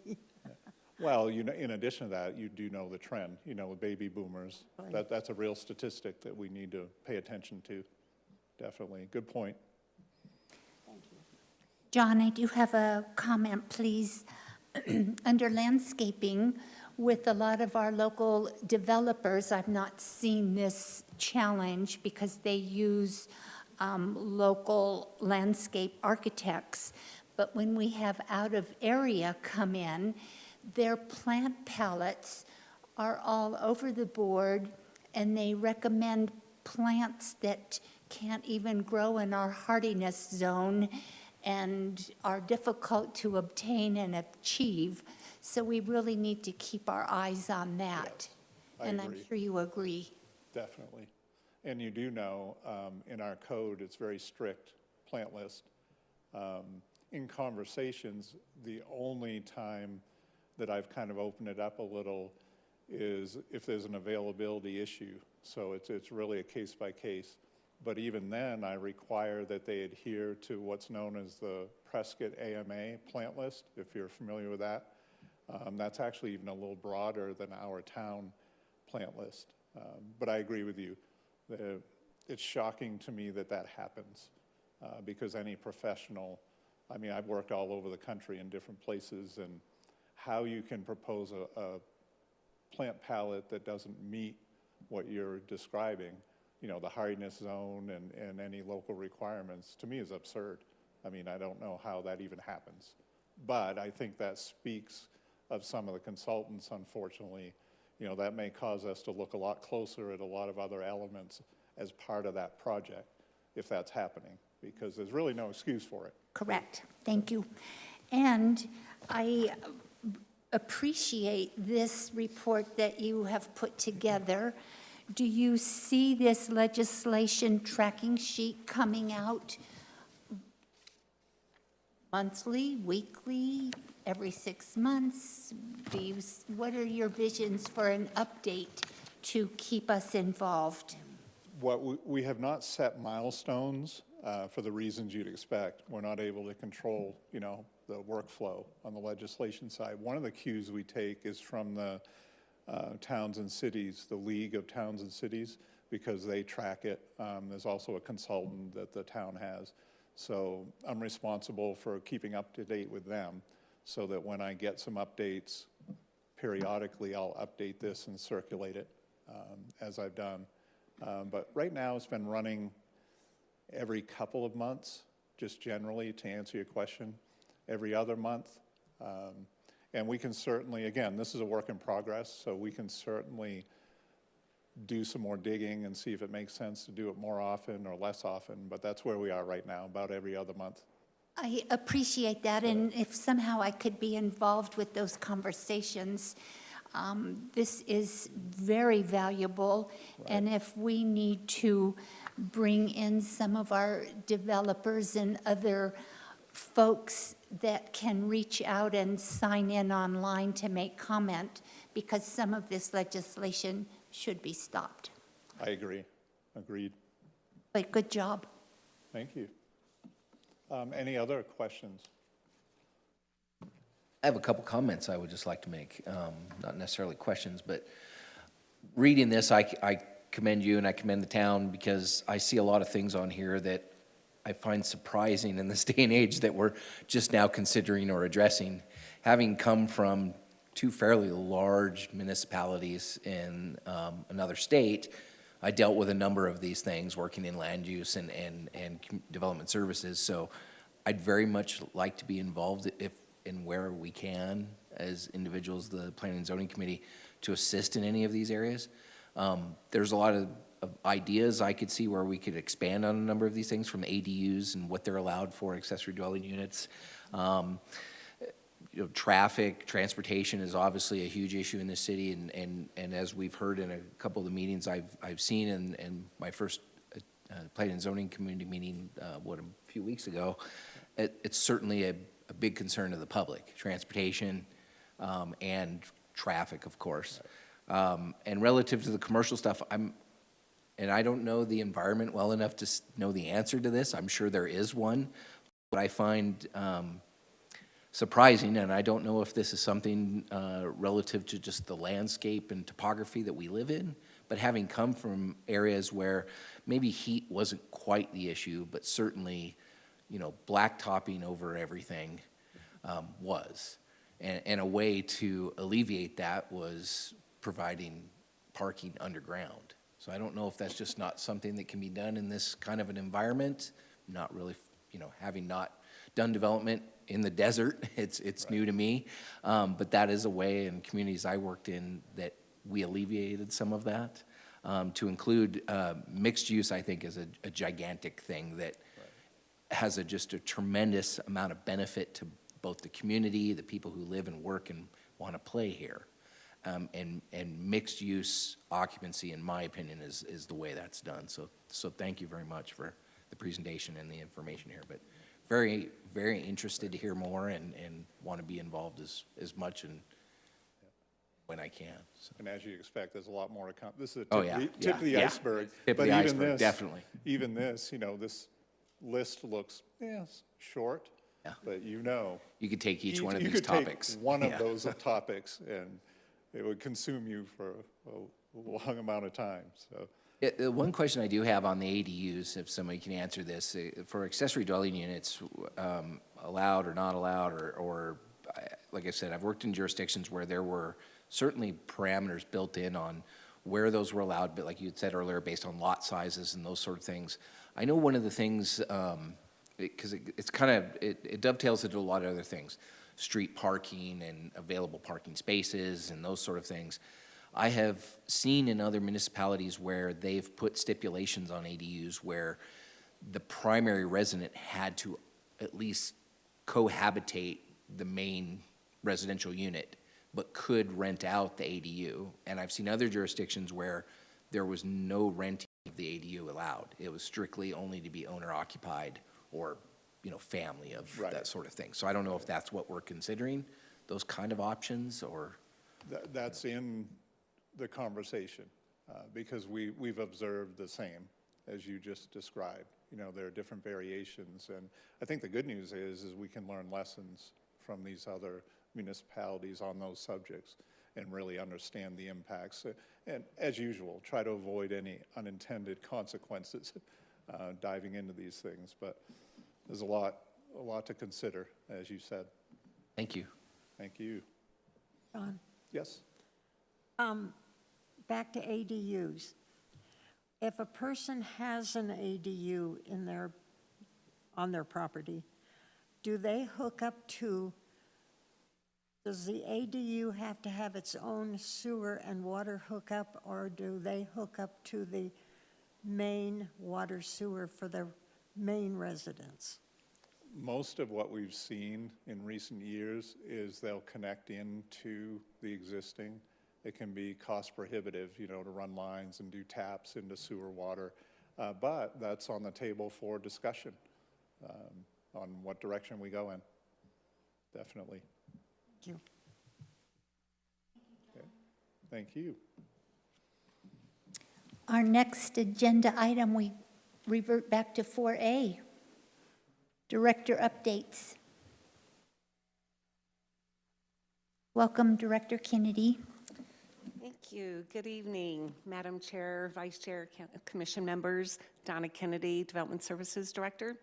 Well, you know, in addition to that, you do know the trend, you know, with baby boomers. Right. That's a real statistic that we need to pay attention to. Definitely. Good point. John, I do have a comment, please. Under landscaping, with a lot of our local developers, I've not seen this challenge because they use local landscape architects. But when we have out-of-area come in, their plant palettes are all over the board, and they recommend plants that can't even grow in our hardiness zone and are difficult to obtain and achieve. So we really need to keep our eyes on that. I And I'm agree. sure you agree. Definitely. And you do know, in our code, it's very strict plant list. In conversations, the only time that I've kind of opened it up a little is if there's an availability issue. So it's really a case by case. But even then, I require that they adhere to what's known as the Prescott AMA plant list, if you're familiar with that. That's actually even a little broader than our town plant list. But I agree with you. It's shocking to me that that happens because any professional, I mean, I've worked all over the country in different places, and how you can propose a plant palette that doesn't meet what you're describing, you know, the hardiness zone and any local requirements, to me is absurd. I mean, I don't know how that even happens. But I think that speaks of some of the consultants, unfortunately. You know, that may cause us to look a lot closer at a lot of other elements as part of that project, if that's happening, because there's really no excuse for it. Correct. Thank you. And I appreciate this report that you have put together. Do you see this legislation tracking sheet coming out monthly, weekly, every 6 months? What are your visions for an update to keep us involved? We have not set milestones for the reasons you'd expect. We're not able to control, you know, the workflow on the legislation side. One of the cues we take is from the towns and cities, the League of Towns and Cities, because they track it. There's also a consultant that the town has. So I'm responsible for keeping up to date with them so that when I get some updates periodically, I'll update this and circulate it as I've done. But right now it's been running every couple of months, just generally to answer your question, every other month. And we can certainly, again, this is a work in progress, so we can certainly do some more digging and see if it makes sense to do it more often or less often, but that's where we are right now, about every other month. I appreciate that, and if somehow I could be involved with those conversations, this is very valuable. And if we need to bring in some of our developers and other folks that can reach out and sign in online to make comment, because some of this legislation should be stopped. I agree. Agreed. But good job. Thank you. Any other questions? I have a couple comments I would just like to make, not necessarily questions, but reading this, I commend you and I commend the town because I see a lot of things on here that I find surprising in this day and age that we're just now considering or addressing. Having come from two fairly large municipalities in another state, I dealt with a number of these things working in land use and development services. So I'd very much like to be involved if and where we can as individuals, the Planning and Zoning Committee, to assist in any of these areas. There's a lot of ideas I could see where we could expand on a number of these things, from ADUs and what they're allowed for, accessory dwelling units. Traffic, transportation is obviously a huge issue in this city, and as we've heard in a couple of the meetings I've seen in my first Planning and Zoning Community meeting, a few weeks ago, it's certainly a big concern of the public, transportation and traffic, of course. And relative to the commercial stuff, I don't know the environment well enough to know the answer to this. I'm sure there is one. What I find surprising, and I don't know if this is something relative to just the landscape and topography that we live in, but having come from areas where maybe heat wasn't quite the issue, but certainly, blacktopping over everything was. And a way to alleviate that was providing parking underground. So I don't know if that's just not something that can be done in this kind of an environment. Not really, having not done development in the desert, it's new to me. But that is a way in communities I worked in that we alleviated some of that. To include mixed use, I think, is a gigantic thing that has just a tremendous amount of benefit to both the community, the people who live and work and want to play here. And mixed use occupancy, in my opinion, is the way that's done. So thank you very much for the presentation and the information here. But very, very interested to hear more and want to be involved as much and when I can. So. And as you expect, there's a lot more to come. This is Oh, tip of the iceberg. Tip of the iceberg, definitely. Even this, this list looks, short. Yeah. But you could take each one of you these could topics. take one of those topics and it would consume you for a long amount of time, so. One question I do have on the ADUs, if somebody can answer this, for accessory dwelling units, allowed or not allowed, or like I said, I've worked in jurisdictions where there were certainly parameters built in on where those were allowed, but like you had said earlier, based on lot sizes and those sort of things. I know one of the things, because it dovetails into a lot of other things, street parking and available parking spaces and those sort of things. I have seen in other municipalities where they've put stipulations on ADUs where the primary resident had to at least cohabitate the main residential unit, but could rent out the ADU. And I've seen other jurisdictions where there was no renting of the ADU allowed. It was strictly only to be owner occupied or family of that sort of thing. So I don't know if that's what we're considering, those kind of options, or? That's in the conversation, because we've observed the same as you just described. There are different variations, and I think the good news is we can learn lessons from these other municipalities on those subjects and really understand the impacts. And as usual, try to avoid any unintended consequences diving into these things. But there's a lot to consider, as you said. Thank you. Thank you. John, Yes? back to ADUs. If a person has an ADU on their property, does the ADU have to have its own sewer and water hookup, or do they hook up to the main water sewer for the main residence? most of what we've seen in recent years is they'll connect into the existing. It can be cost prohibitive, you know, to run lines and do taps into sewer water. But that's on the table for discussion on what direction we go in. Definitely. Thank you. Okay. Thank you. Our next agenda item, we revert back to 4A, Director Updates. Welcome, Director Kennedy. Thank you. Good evening, Madam Chair, Vice Chair, Commission members, Donna Kennedy, Development Services Director.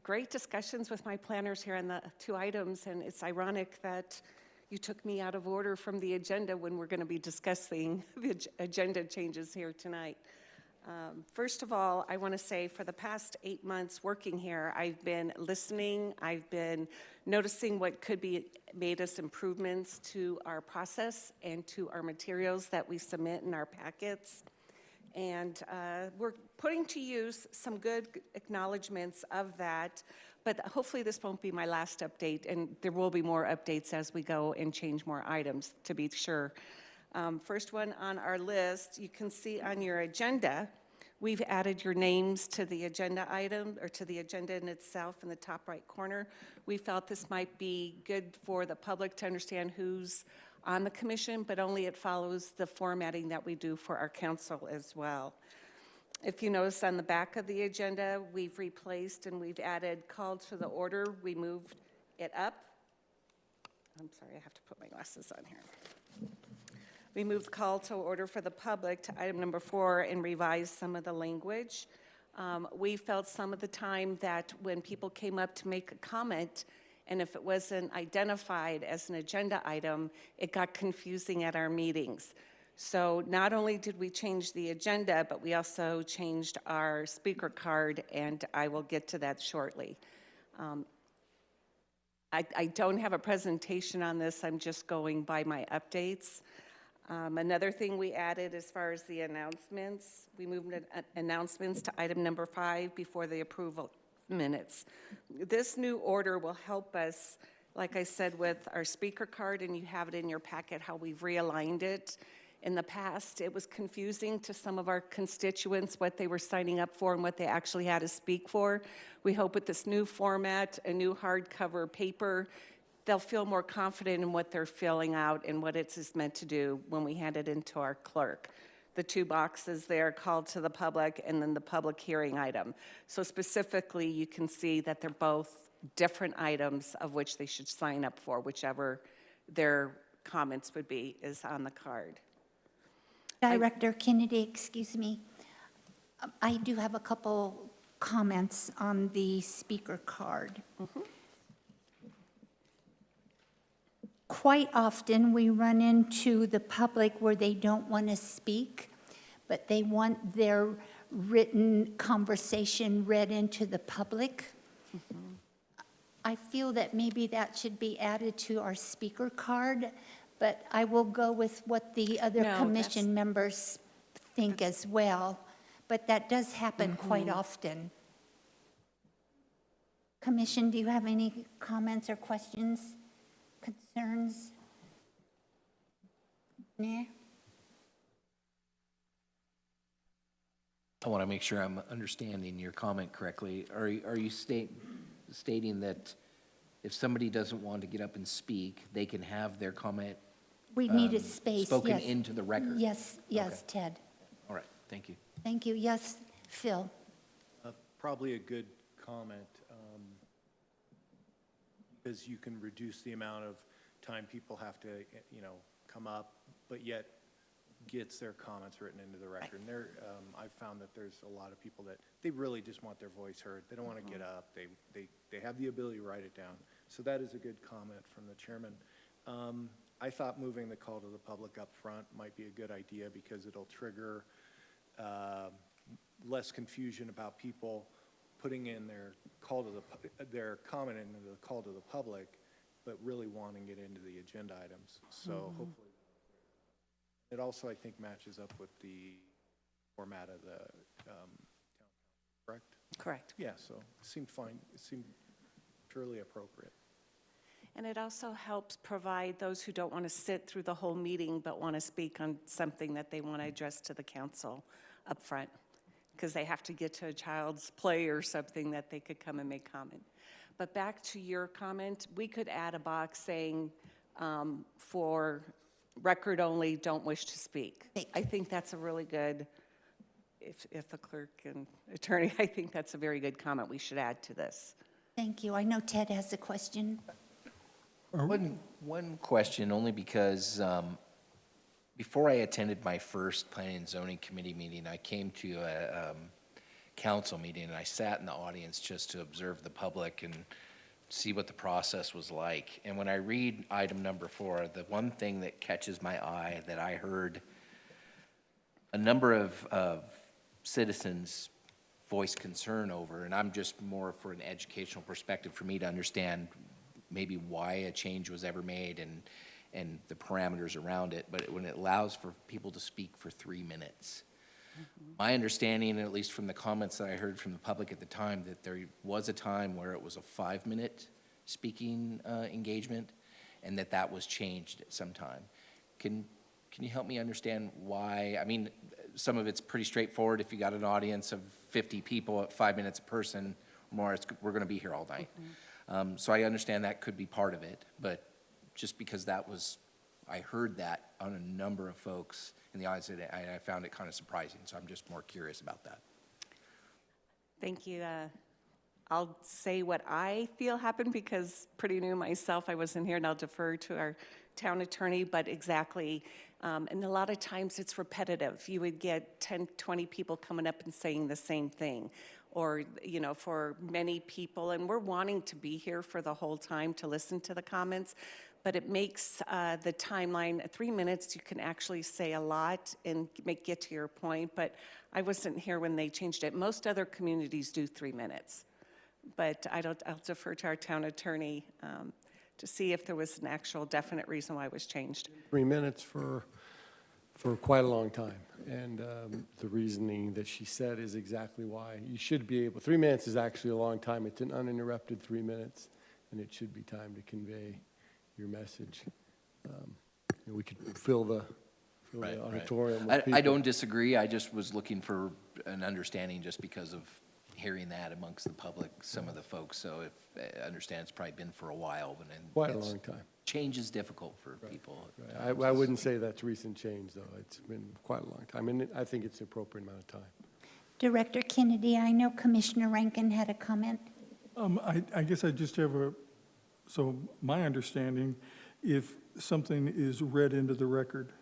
Great discussions with my planners here on the 2 items, and it's ironic that you took me out of order from the agenda when we're going to be discussing the agenda changes here tonight. First of all, I want to say for the past 8 months working here, I've been listening, I've been noticing what could be made us improvements to our process and to our materials that we submit in our packets. And we're putting to use some good acknowledgments of that, but hopefully this won't be my last update, and there will be more updates as we go and change more items, to be sure. First one on our list, you can see on your agenda, we've added your names to the agenda item, or to the agenda in itself in the top right corner. We felt this might be good for the public to understand who's on the commission, but only it follows the formatting that we do for our council as well. If you notice on the back of the agenda, we've replaced and we've added call to the order. We moved it up. I'm sorry, I have to put my glasses on here. We moved call to order for the public to item number 4 and revised some of the language. We felt some of the time that when people came up to make a comment, and if it wasn't identified as an agenda item, it got confusing at our meetings. So not only did we change the agenda, but we also changed our speaker card, and I will get to that shortly. I don't have a presentation on this, I'm just going by my updates. Another thing we added as far as the announcements, we moved announcements to item number 5 before the approval minutes. This new order will help us, like I said, with our speaker card, and you have it in your packet how we've realigned it. In the past, it was confusing to some of our constituents what they were signing up for and what they actually had to speak for. We hope with this new format, a new hardcover paper, they'll feel more confident in what they're filling out and what it's meant to do when we hand it into our clerk. The 2 boxes there, called to the public, and then the public hearing item. So specifically, you can see that they're both different items of which they should sign up for, whichever their comments would be is on the card. Director Kennedy, excuse me. I do have a couple comments on the speaker card. Quite often, we run into the public where they don't want to speak, but they want their written conversation read into the public. I feel that maybe that should be added to our speaker card, but I will go with what the other No, commission members think as well. But that does happen quite often. Commission, do you have any comments or questions, concerns? Nah? I want to make sure I'm understanding your comment correctly. Are you stating that if somebody doesn't want to get up and speak, they can have their comment We need a space, spoken yes. into the record? Yes, yes, Ted. All right, thank you. Thank you. Yes, Phil? Probably a good comment, because you can reduce the amount of time people have to, you know, come up, but yet gets their comments written into the record. And there, I've found that there's a lot of people that, they really just want their voice heard. They don't want to get up. They have the ability to write it down. So that is a good comment from the chairman. I thought moving the call to the public up front might be a good idea because it'll trigger less confusion about people putting in their call to their comment into the call to the public, but really wanting it into the agenda items. So hopefully, it also, I think, matches up with the format of the town council, correct? Correct. Yeah, so it seemed fine. It seemed surely appropriate. And it also helps provide those who don't want to sit through the whole meeting but want to speak on something that they want to address to the council up front, because they have to get to a child's play or something that they could come and make comment. But back to your comment, we could add a box saying, for record only, don't wish to speak. I think that's a really good, if the clerk and attorney, I think that's a very good comment we should add to this. Thank you. I know Ted has a question. One question, only because before I attended my first Planning and Zoning Committee meeting, I came to a council meeting, and I sat in the audience just to observe the public and see what the process was like. And when I read item number 4, the one thing that catches my eye that I heard a number of citizens voice concern over, and I'm just more for an educational perspective for me to understand maybe why a change was ever made and the parameters around it, but when it allows for people to speak for 3 minutes. My understanding, at least from the comments that I heard from the public at the time, that there was a time where it was a 5-minute speaking engagement, and that was changed at some time. Can you help me understand why? I mean, some of it's pretty straightforward. If you got an audience of 50 people at 5 minutes a person or more, we're going to be here all night. So I understand that could be part of it, but just because I heard that on a number of folks in the audience, and I found it kind of surprising, so I'm just more curious about that. Thank you. I'll say what I feel happened because pretty new myself, I wasn't here, and I'll defer to our town attorney, but exactly. And a lot of times it's repetitive. You would get 10, 20 people coming up and saying the same thing. Or, for many people, and we're wanting to be here for the whole time to listen to the comments, but it makes the timeline, 3 minutes, you can actually say a lot and get to your point, but I wasn't here when they changed it. Most other communities do 3 minutes, but I'll defer to our town attorney to see if there was an actual definite reason why it was changed. 3 minutes for quite a long time. And the reasoning that she said is exactly why. You should be able, 3 minutes is actually a long time. It's an uninterrupted 3 minutes, and it should be time to convey your message. We could fill the auditorium with people. I don't disagree. I just was looking for an understanding just because of hearing that amongst the public, some of the folks. So if I understand it's probably been for a while. But Quite a long time. Change is difficult for people. Right. I wouldn't say that's recent change, though. It's been quite a long time, and I think it's an appropriate amount of time. Director Kennedy, I know Commissioner Rankin had a comment. I guess I just have so my understanding, if something is read into the record,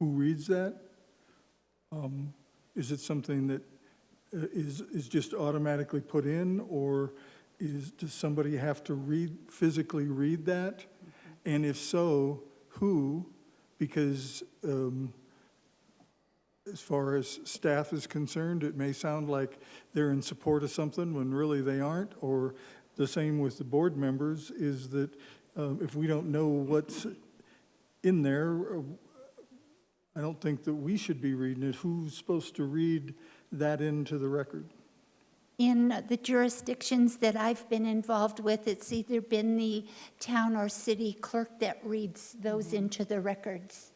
who reads that? Is it something that is just automatically put in, or does somebody have to physically read that? And if so, who? Because as far as staff is concerned, it may sound like they're in support of something when really they aren't, or the same with the board members, is that if we don't know what's in there, I don't think that we should be reading it. Who's supposed to read that into the record? In the jurisdictions that I've been involved with, it's either been the town or city clerk that reads those into the records.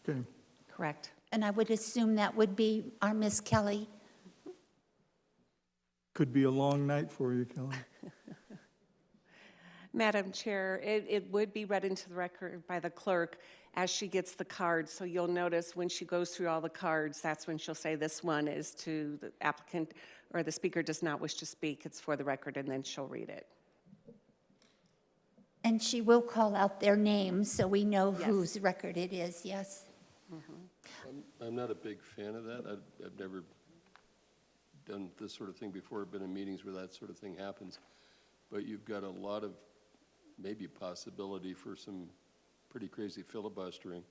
Okay. Correct. And I would assume that would be our Miss Kelly. Could be a long night for you, Kelly. Madam Chair, it would be read into the record by the clerk as she gets the cards. So you'll notice when she goes through all the cards, that's when she'll say this one is to the applicant or the speaker does not wish to speak. It's for the record, and then she'll read it. And she will call out their names so we know whose record it is, yes. I'm not a big fan of that. I've never done this sort of thing before. I've been in meetings where that sort of thing happens. But you've got a lot of maybe possibility for some pretty crazy filibustering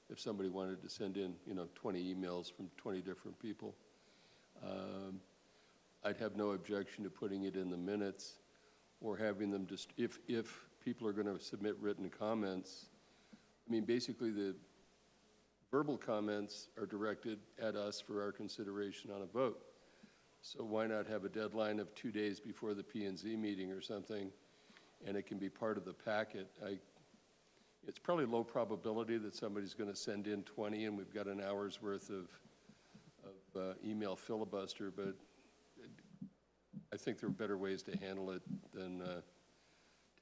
if somebody wanted to send in, 20 emails from 20 different people. I'd have no objection to putting it in the minutes or having them just, if people are going to submit written comments, basically the verbal comments are directed at us for our consideration on a vote. So why not have a deadline of 2 days before the P and Z meeting or something, and it can be part of the packet? It's probably low probability that somebody's going to send in 20 and we've got an hour's worth of email filibuster, but I think there are better ways to handle it than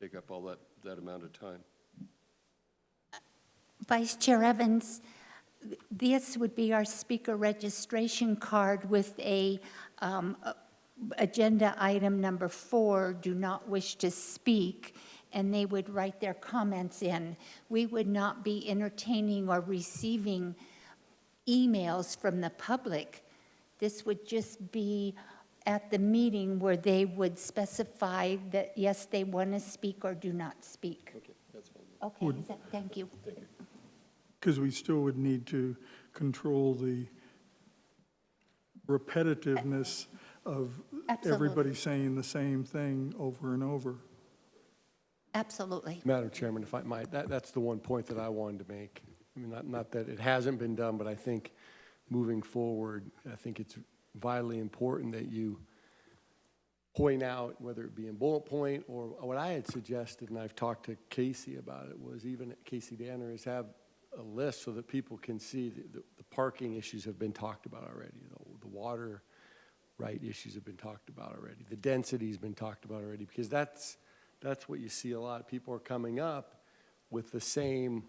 take up all that amount of time. Vice Chair Evans, this would be our speaker registration card with agenda item number 4, do not wish to speak, and they would write their comments in. We would not be entertaining or receiving emails from the public. This would just be at the meeting where they would specify that, yes, they want to speak or do not speak. Okay, that's fine. Okay, thank you. Because we still would need to control the repetitiveness of Absolutely. everybody saying the same thing over and over. Absolutely. Madam Chairman, if I might, that's the one point that I wanted to make. I mean, not that it hasn't been done, but I think moving forward, I think it's vitally important that you point out, whether it be in bullet point or what I had suggested, and I've talked to Casey about it, was even Casey Danner, is have a list so that people can see the parking issues have been talked about already. The water right issues have been talked about already. The density has been talked about already, because that's what you see a lot. People are coming up with the same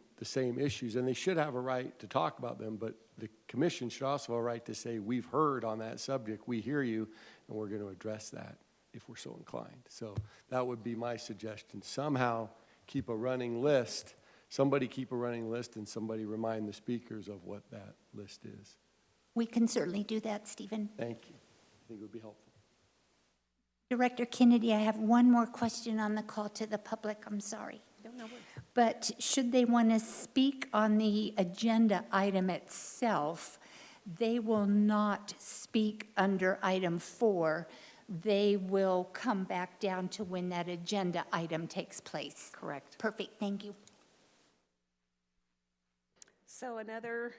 issues, and they should have a right to talk about them, but the commission should also have a right to say, we've heard on that subject, we hear you, and we're going to address that if we're so inclined. So that would be my suggestion. Somehow keep a running list, somebody keep a running list, and somebody remind the speakers of what that list is. We can certainly do that, Stephen. Thank you. I think it would be helpful. Director Kennedy, I have one more question on the call to the public. I'm sorry. But should they want to speak on the agenda item itself, they will not speak under item 4. They will come back down to when that agenda item takes place. Correct. Perfect, thank you. So another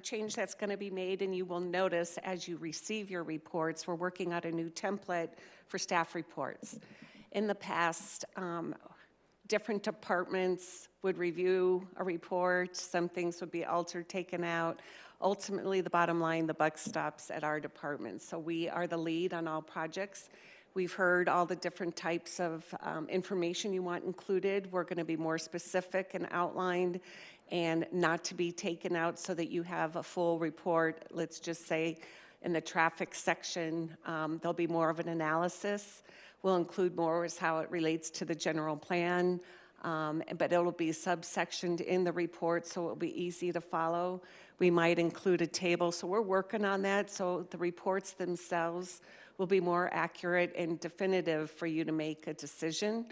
change that's going to be made, and you will notice as you receive your reports, we're working on a new template for staff reports. In the past, different departments would review a report, some things would be altered, taken out. Ultimately, the bottom line, the buck stops at our department. So we are the lead on all projects. We've heard all the different types of information you want included. We're going to be more specific and outlined and not to be taken out so that you have a full report. Let's just say in the traffic section, there'll be more of an analysis. We'll include more as how it relates to the general plan, but it'll be subsectioned in the report, so it'll be easy to follow. We might include a table, so we're working on that, so the reports themselves will be more accurate and definitive for you to make a decision.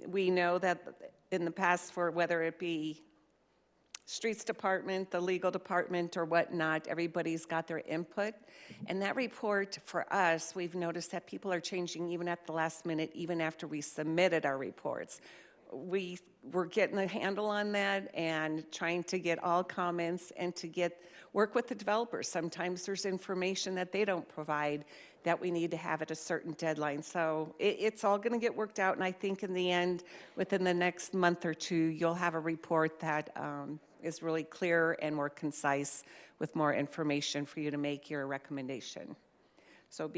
We know that in the past, for whether it be streets department, the legal department, or whatnot, everybody's got their input. And that report, for us, we've noticed that people are changing even at the last minute, even after we submitted our reports. We're getting a handle on that and trying to get all comments and to work with the developers. Sometimes there's information that they don't provide that we need to have at a certain deadline. So it's all going to get worked out, and I think in the end, within the next month or two, you'll have a report that is really clear and more concise with more information for you to make your recommendation. So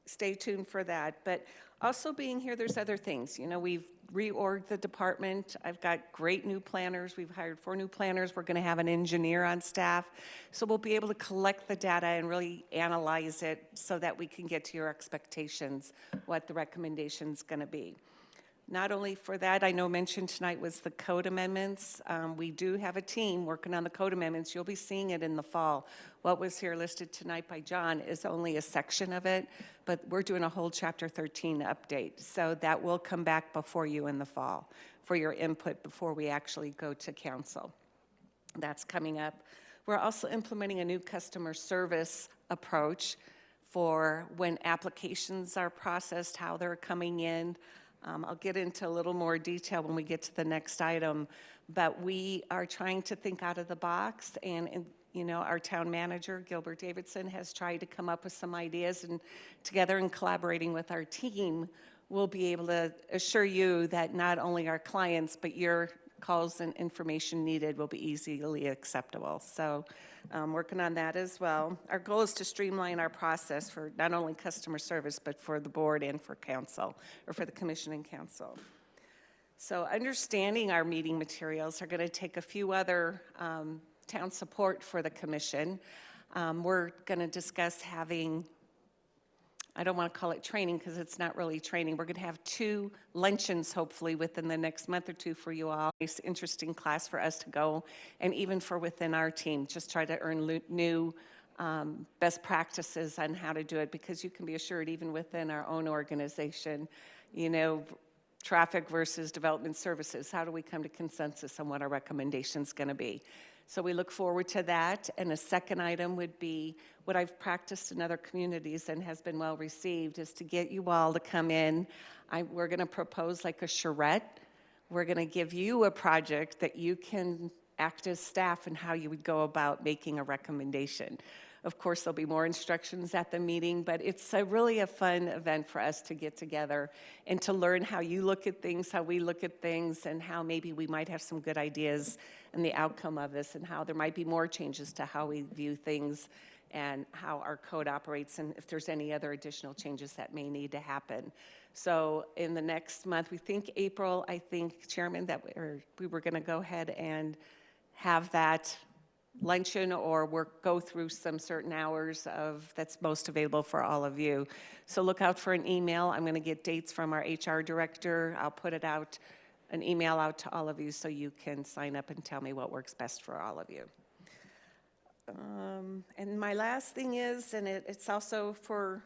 stay tuned for that. But also being here, there's other things. You know, we've reorged the department. I've got great new planners. We've hired 4 new planners. We're going to have an engineer on staff. So we'll be able to collect the data and really analyze it so that we can get to your expectations, what the recommendation's going to be. Not only for that, I know mentioned tonight was the code amendments. We do have a team working on the code amendments. You'll be seeing it in the fall. What was here listed tonight by John is only a section of it, but we're doing a whole Chapter 13 update. So that will come back before you in the fall for your input before we actually go to council. That's coming up. We're also implementing a new customer service approach for when applications are processed, how they're coming in. I'll get into a little more detail when we get to the next item, but we are trying to think out of the box and You know, our town manager, Gilbert Davidson, has tried to come up with some ideas, and together in collaborating with our team, we'll be able to assure you that not only our clients, but your calls and information needed will be easily acceptable. So working on that as well. Our goal is to streamline our process for not only customer service, but for the board and for council, or for the commission and council. So understanding our meeting materials are going to take a few other town support for the commission. We're going to discuss having, I don't want to call it training because it's not really training. We're going to have 2 luncheons, hopefully, within the next month or 2 for you all. It's an interesting class for us to go, and even for within our team, just try to earn new best practices on how to do it, because you can be assured, even within our own organization, you know, traffic versus development services, how do we come to consensus on what our recommendation's going to be? So we look forward to that. And a second item would be what I've practiced in other communities and has been well received, is to get you all to come in. We're going to propose like a charrette. We're going to give you a project that you can act as staff and how you would go about making a recommendation. Of course, there'll be more instructions at the meeting, but it's really a fun event for us to get together and to learn how you look at things, how we look at things, and how maybe we might have some good ideas and the outcome of this, and how there might be more changes to how we view things and how our code operates, and if there's any other additional changes that may need to happen. So in the next month, we think April, I think, Chairman, that we were going to go ahead and have that luncheon or go through some certain hours that's most available for all of you. So look out for an email. I'm going to get dates from our HR director. I'll put it out, an email out to all of you so you can sign up and tell me what works best for all of you. And my last thing is, and it's also for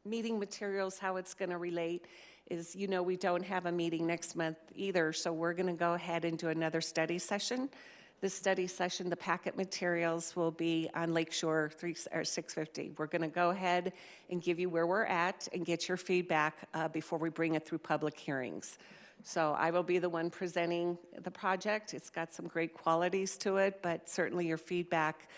meeting materials, how it's going to relate, is, you know, we don't have a meeting next month either, so we're going to go ahead and do another study session. This study session, the packet materials will be on Lakeshore 650. We're going to go ahead and give you where we're at and get your feedback before we bring it through public hearings. So I will be the one presenting the project. It's got some great qualities to it, but certainly your feedback,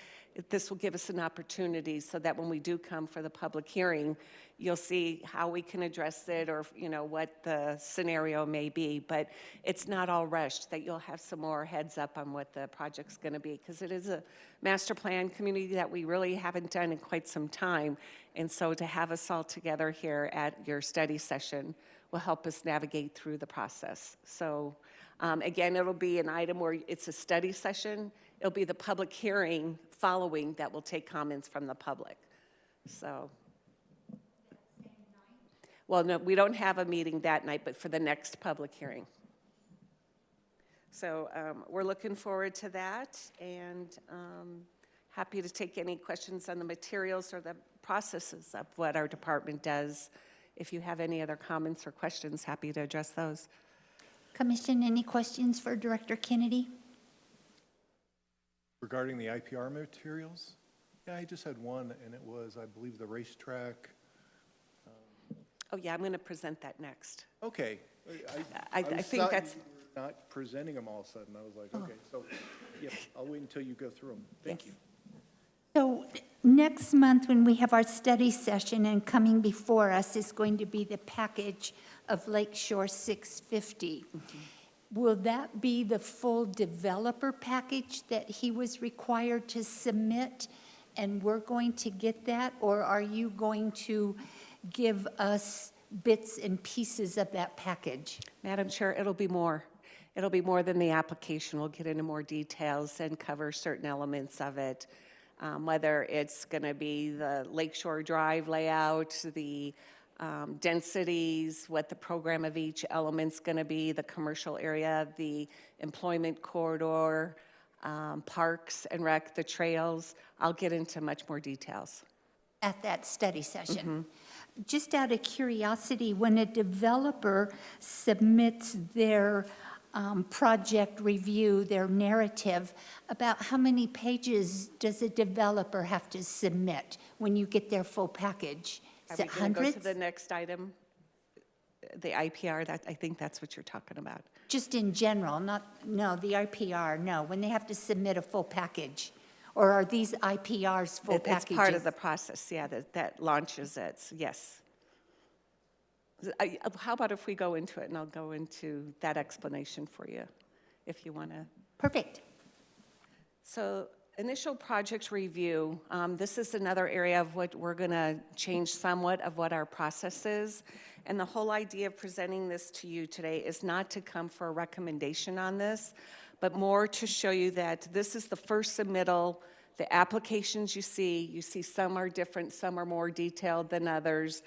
this will give us an opportunity so that when we do come for the public hearing, you'll see how we can address it, or, you know, what the scenario may be. But it's not all rushed, that you'll have some more heads up on what the project's going to be, because it is a master plan community that we really haven't done in quite some time. And so to have us all together here at your study session will help us navigate through the process. So again, it'll be an item where it's a study session. It'll be the public hearing following that will take comments from the public. So, well, no, we don't have a meeting that night, but for the next public hearing. So we're looking forward to that, and happy to take any questions on the materials or the processes of what our department does. If you have any other comments or questions, happy to address those. Commission, any questions for Director Kennedy? Regarding the IPR materials, yeah, I just had one, and it was, I believe, the racetrack. Oh, yeah, I'm going to present that next. Okay. I think that's... You were not presenting them all of a sudden. I was like, okay, so, yeah, I'll wait until you go through them. Thank you. So next month, when we have our study session, and coming before us is going to be the package of Lakeshore 650. Will that be the full developer package that he was required to submit, and we're going to get that? Or are you going to give us bits and pieces of that package? Madam Chair, it'll be more. It'll be more than the application. We'll get into more details and cover certain elements of it. Whether it's going to be the Lakeshore Drive layout, the densities, what the program of each element's going to be, the commercial area, the employment corridor, parks and rec, the trails. I'll get into much more details. At that study session. Just out of curiosity, when a developer submits their project review, their narrative, about how many pages does a developer have to submit when you get their full package? Is it Are we going to go hundreds? to the next item? The IPR, I think that's what you're talking about. Just in general, no, the IPR, no, when they have to submit a full package. Or are these IPRs full It's packages? part of the process, yeah, that launches it, yes. How about if we go into it, and I'll go into that explanation for you, if you want to. Perfect. So initial project review, this is another area of what we're going to change somewhat of what our process is. And the whole idea of presenting this to you today is not to come for a recommendation on this, but more to show you that this is the first submittal. The applications you see some are different, some are more detailed than others.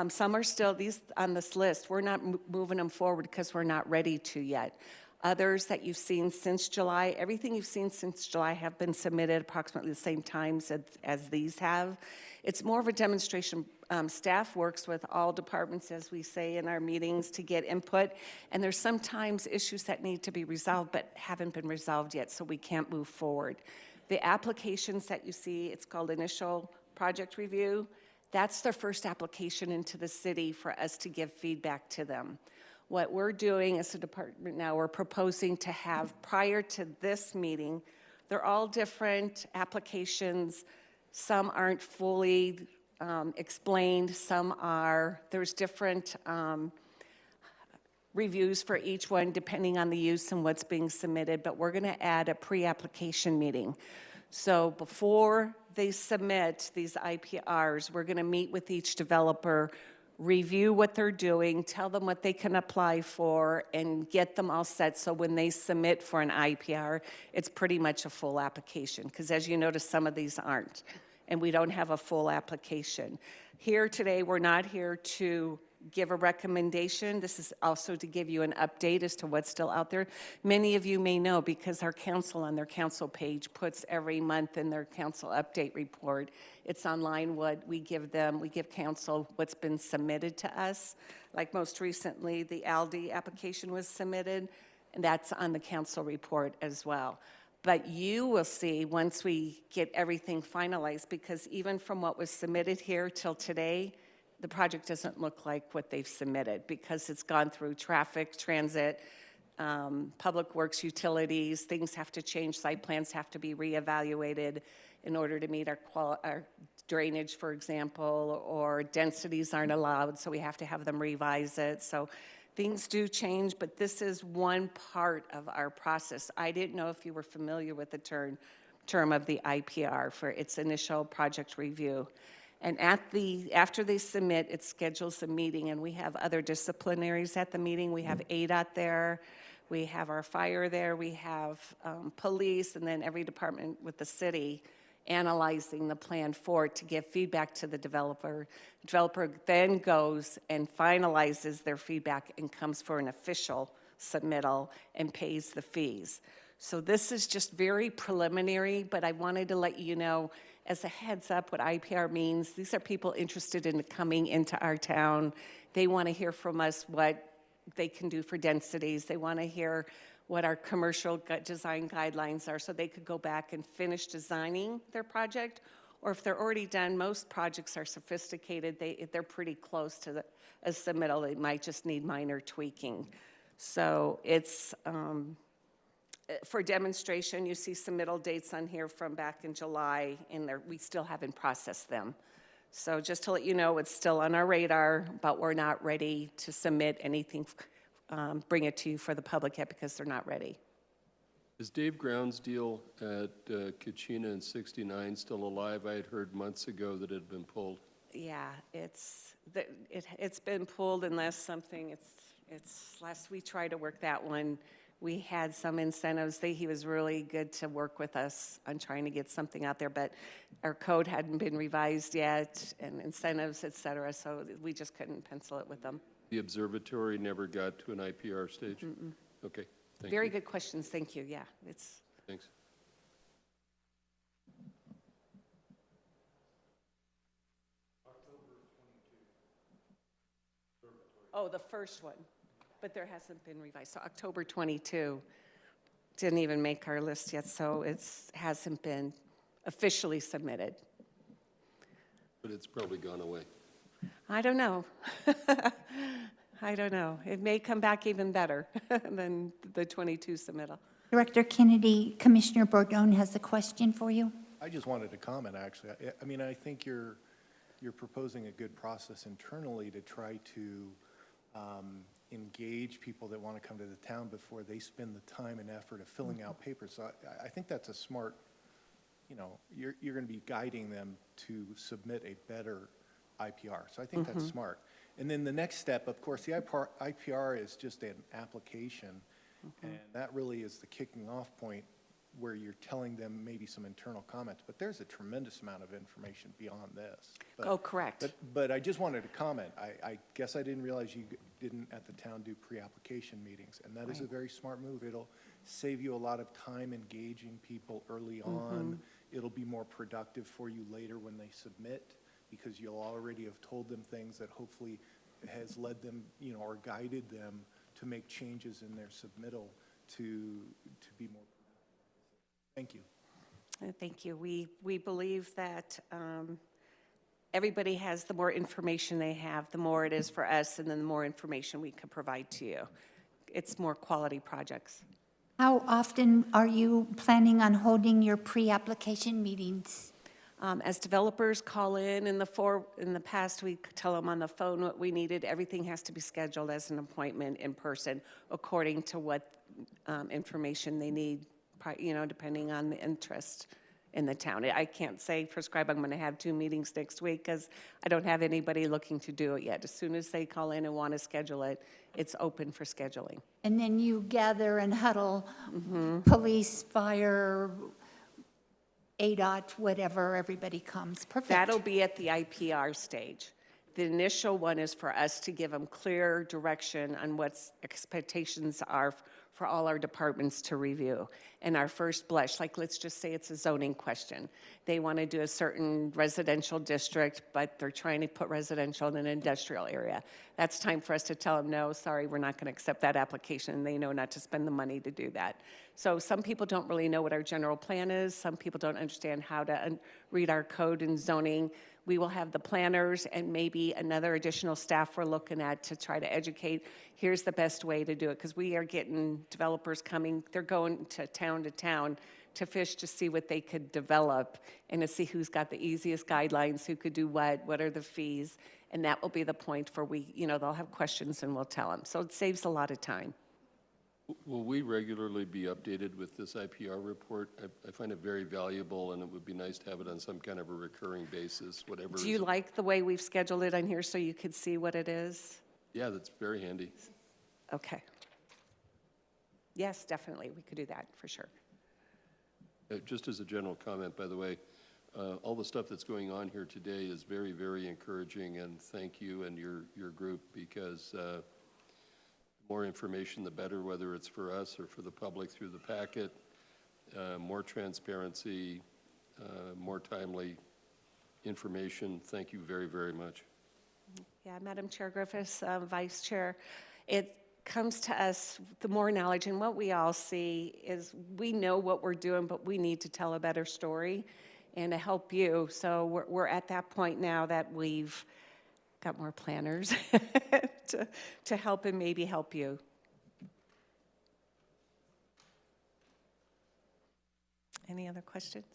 Some are still these on this list. We're not moving them forward because we're not ready to yet. Others that you've seen since July, everything you've seen since July have been submitted approximately the same times as these have. It's more of a demonstration. Staff works with all departments, as we say in our meetings, to get input. And there's sometimes issues that need to be resolved but haven't been resolved yet, so we can't move forward. The applications that you see, it's called initial project review. That's their first application into the city for us to give feedback to them. What we're doing as a department now, we're proposing to have prior to this meeting, they're all different applications. Some aren't fully explained, some are. There's different reviews for each one depending on the use and what's being submitted, but we're going to add a pre-application meeting. So before they submit these IPRs, we're going to meet with each developer, review what they're doing, tell them what they can apply for, and get them all set so when they submit for an IPR, it's pretty much a full application. Because as you notice, some of these aren't, and we don't have a full application. Here today, we're not here to give a recommendation. This is also to give you an update as to what's still out there. Many of you may know because our council on their council page puts every month in their council update report. It's online what we give them. We give council what's been submitted to us. Like most recently, the ALDI application was submitted, and that's on the council report as well. But you will see once we get everything finalized, because even from what was submitted here till today, the project doesn't look like what they've submitted because it's gone through traffic, transit, public works, utilities. Things have to change. Site plans have to be reevaluated in order to meet our drainage, for example, or densities aren't allowed, so we have to have them revise it. So things do change, but this is one part of our process. I didn't know if you were familiar with the term of the IPR for its initial project review. And after they submit, it schedules a meeting, and we have other disciplinaries at the meeting. We have ADOT there, we have our fire there, we have police, and then every department with the city analyzing the plan for it to give feedback to the developer. The developer then goes and finalizes their feedback and comes for an official submittal and pays the fees. So this is just very preliminary, but I wanted to let you know as a heads up what IPR means. These are people interested in coming into our town. They want to hear from us what they can do for densities. They want to hear what our commercial design guidelines are so they could go back and finish designing their project. Or if they're already done, most projects are sophisticated. They're pretty close to a submittal. They might just need minor tweaking. So it's for demonstration, you see submittal dates on here from back in July, and we still haven't processed them. So just to let you know, it's still on our radar, but we're not ready to submit anything, bring it to you for the public yet because they're not ready. Is Dave Ground's deal at Kachina and 69 still alive? I had heard months ago that it had been pulled. Yeah, it's been pulled unless something, last we tried to work that one, we had some incentives. He was really good to work with us on trying to get something out there, but our code hadn't been revised yet, and incentives, et cetera, so we just couldn't pencil it with them. The observatory never got to an IPR stage? Mm-mm. Okay, thank you. Very good questions, thank you, yeah. Thanks. Oh, the first one, but there hasn't been revised. So October 22 didn't even make our list yet, so it hasn't been officially submitted. But it's probably gone away. I don't know. I don't know. It may come back even better than the 22 submittal. Director Kennedy, Commissioner Bordone has a question for you. I just wanted to comment, actually. I mean, I think you're proposing a good process internally to try to engage people that want to come to the town before they spend the time and effort of filling out papers. So I think that's a smart, you know, you're going to be guiding them to submit a better IPR. So I think that's smart. And then the next step, of course, the IPR is just an application, and that really is the kicking off point where you're telling them maybe some internal comments, but there's a tremendous amount of information beyond this. But, Oh, correct. But I just wanted to comment. I guess I didn't realize you didn't at the town do pre-application meetings, and that is a very smart move. It'll save you a lot of time engaging people early on. It'll be more productive for you later when they submit, because you'll already have told them things that hopefully has led them, you know, or guided them to make changes in their submittal to be more. Thank you. Thank you. We believe that everybody has, the more information they have, the more it is for us, and then the more information we can provide to you. It's more quality projects. How often are you planning on holding your pre-application meetings? As developers call in the past, we could tell them on the phone what we needed. Everything has to be scheduled as an appointment in person according to what information they need, you know, depending on the interest in the town. I can't prescribe I'm going to have 2 meetings next week because I don't have anybody looking to do it yet. As soon as they call in and want to schedule it, it's open for scheduling. And then you gather and huddle, police, fire, ADOT, whatever, everybody comes. Perfect. That'll be at the IPR stage. The initial one is for us to give them clear direction on what expectations are for all our departments to review. And our first blush, like let's just say it's a zoning question. They want to do a certain residential district, but they're trying to put residential in an industrial area. That's time for us to tell them, no, sorry, we're not going to accept that application, and they know not to spend the money to do that. So some people don't really know what our general plan is. Some people don't understand how to read our code and zoning. We will have the planners and maybe another additional staff we're looking at to try to educate, here's the best way to do it, because we are getting developers coming, they're going to town to fish to see what they could develop and to see who's got the easiest guidelines, who could do what are the fees, and that will be the point for they'll have questions and we'll tell them. So it saves a lot of time. Will we regularly be updated with this IPR report? I find it very valuable, and it would be nice to have it on some kind of a recurring basis, whatever. Do you like the way we've scheduled it on here so you could see what it is? Yeah, that's very handy. Okay. Yes, definitely, we could do that, for sure. Just as a general comment, by the way, all the stuff that's going on here today is very, very encouraging, and thank you and your group, because more information, the better, whether it's for us or for the public through the packet, more transparency, more timely information. Thank you very, very much. Yeah, Madam Chair Griffiths, Vice Chair, it comes to us, the more knowledge, and what we all see is we know what we're doing, but we need to tell a better story and to help you. So we're at that point now that we've got more planners to help and maybe help you. Any other questions?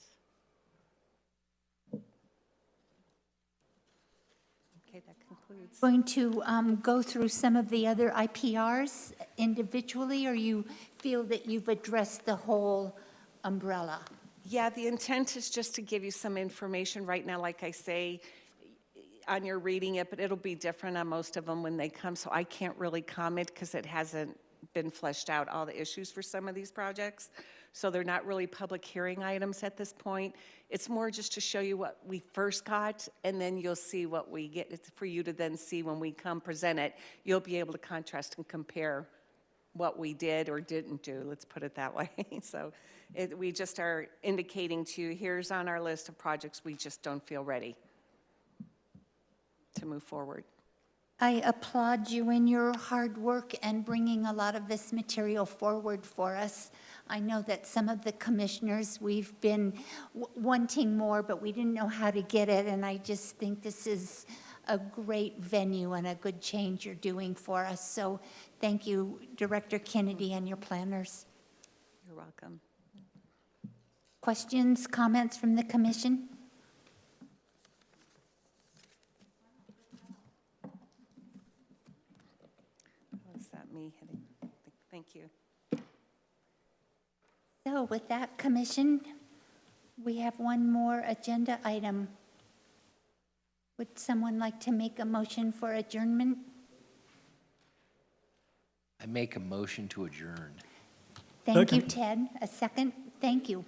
Okay, that concludes. Going to go through some of the other IPRs individually, or you feel that you've addressed the whole umbrella? Yeah, the intent is just to give you some information right now, like I say, on your reading it, but it'll be different on most of them when they come, so I can't really comment because it hasn't been fleshed out, all the issues for some of these projects. So they're not really public hearing items at this point. It's more just to show you what we first got, and then you'll see what we get. It's for you to then see when we come present it. You'll be able to contrast and compare what we did or didn't do, let's put it that way. So we just are indicating to you, here's on our list of projects we just don't feel ready to move forward. I applaud you in your hard work and bringing a lot of this material forward for us. I know that some of the commissioners, we've been wanting more, but we didn't know how to get it, and I just think this is a great venue and a good change you're doing for us. So thank you, Director Kennedy, and your planners. You're welcome. Questions, comments from the commission? Was that me hitting? Thank you. So with that, commission, we have one more agenda item. Would someone like to make a motion for adjournment? I make a motion to adjourn. Thank you, Second. Ted. A second? Thank you.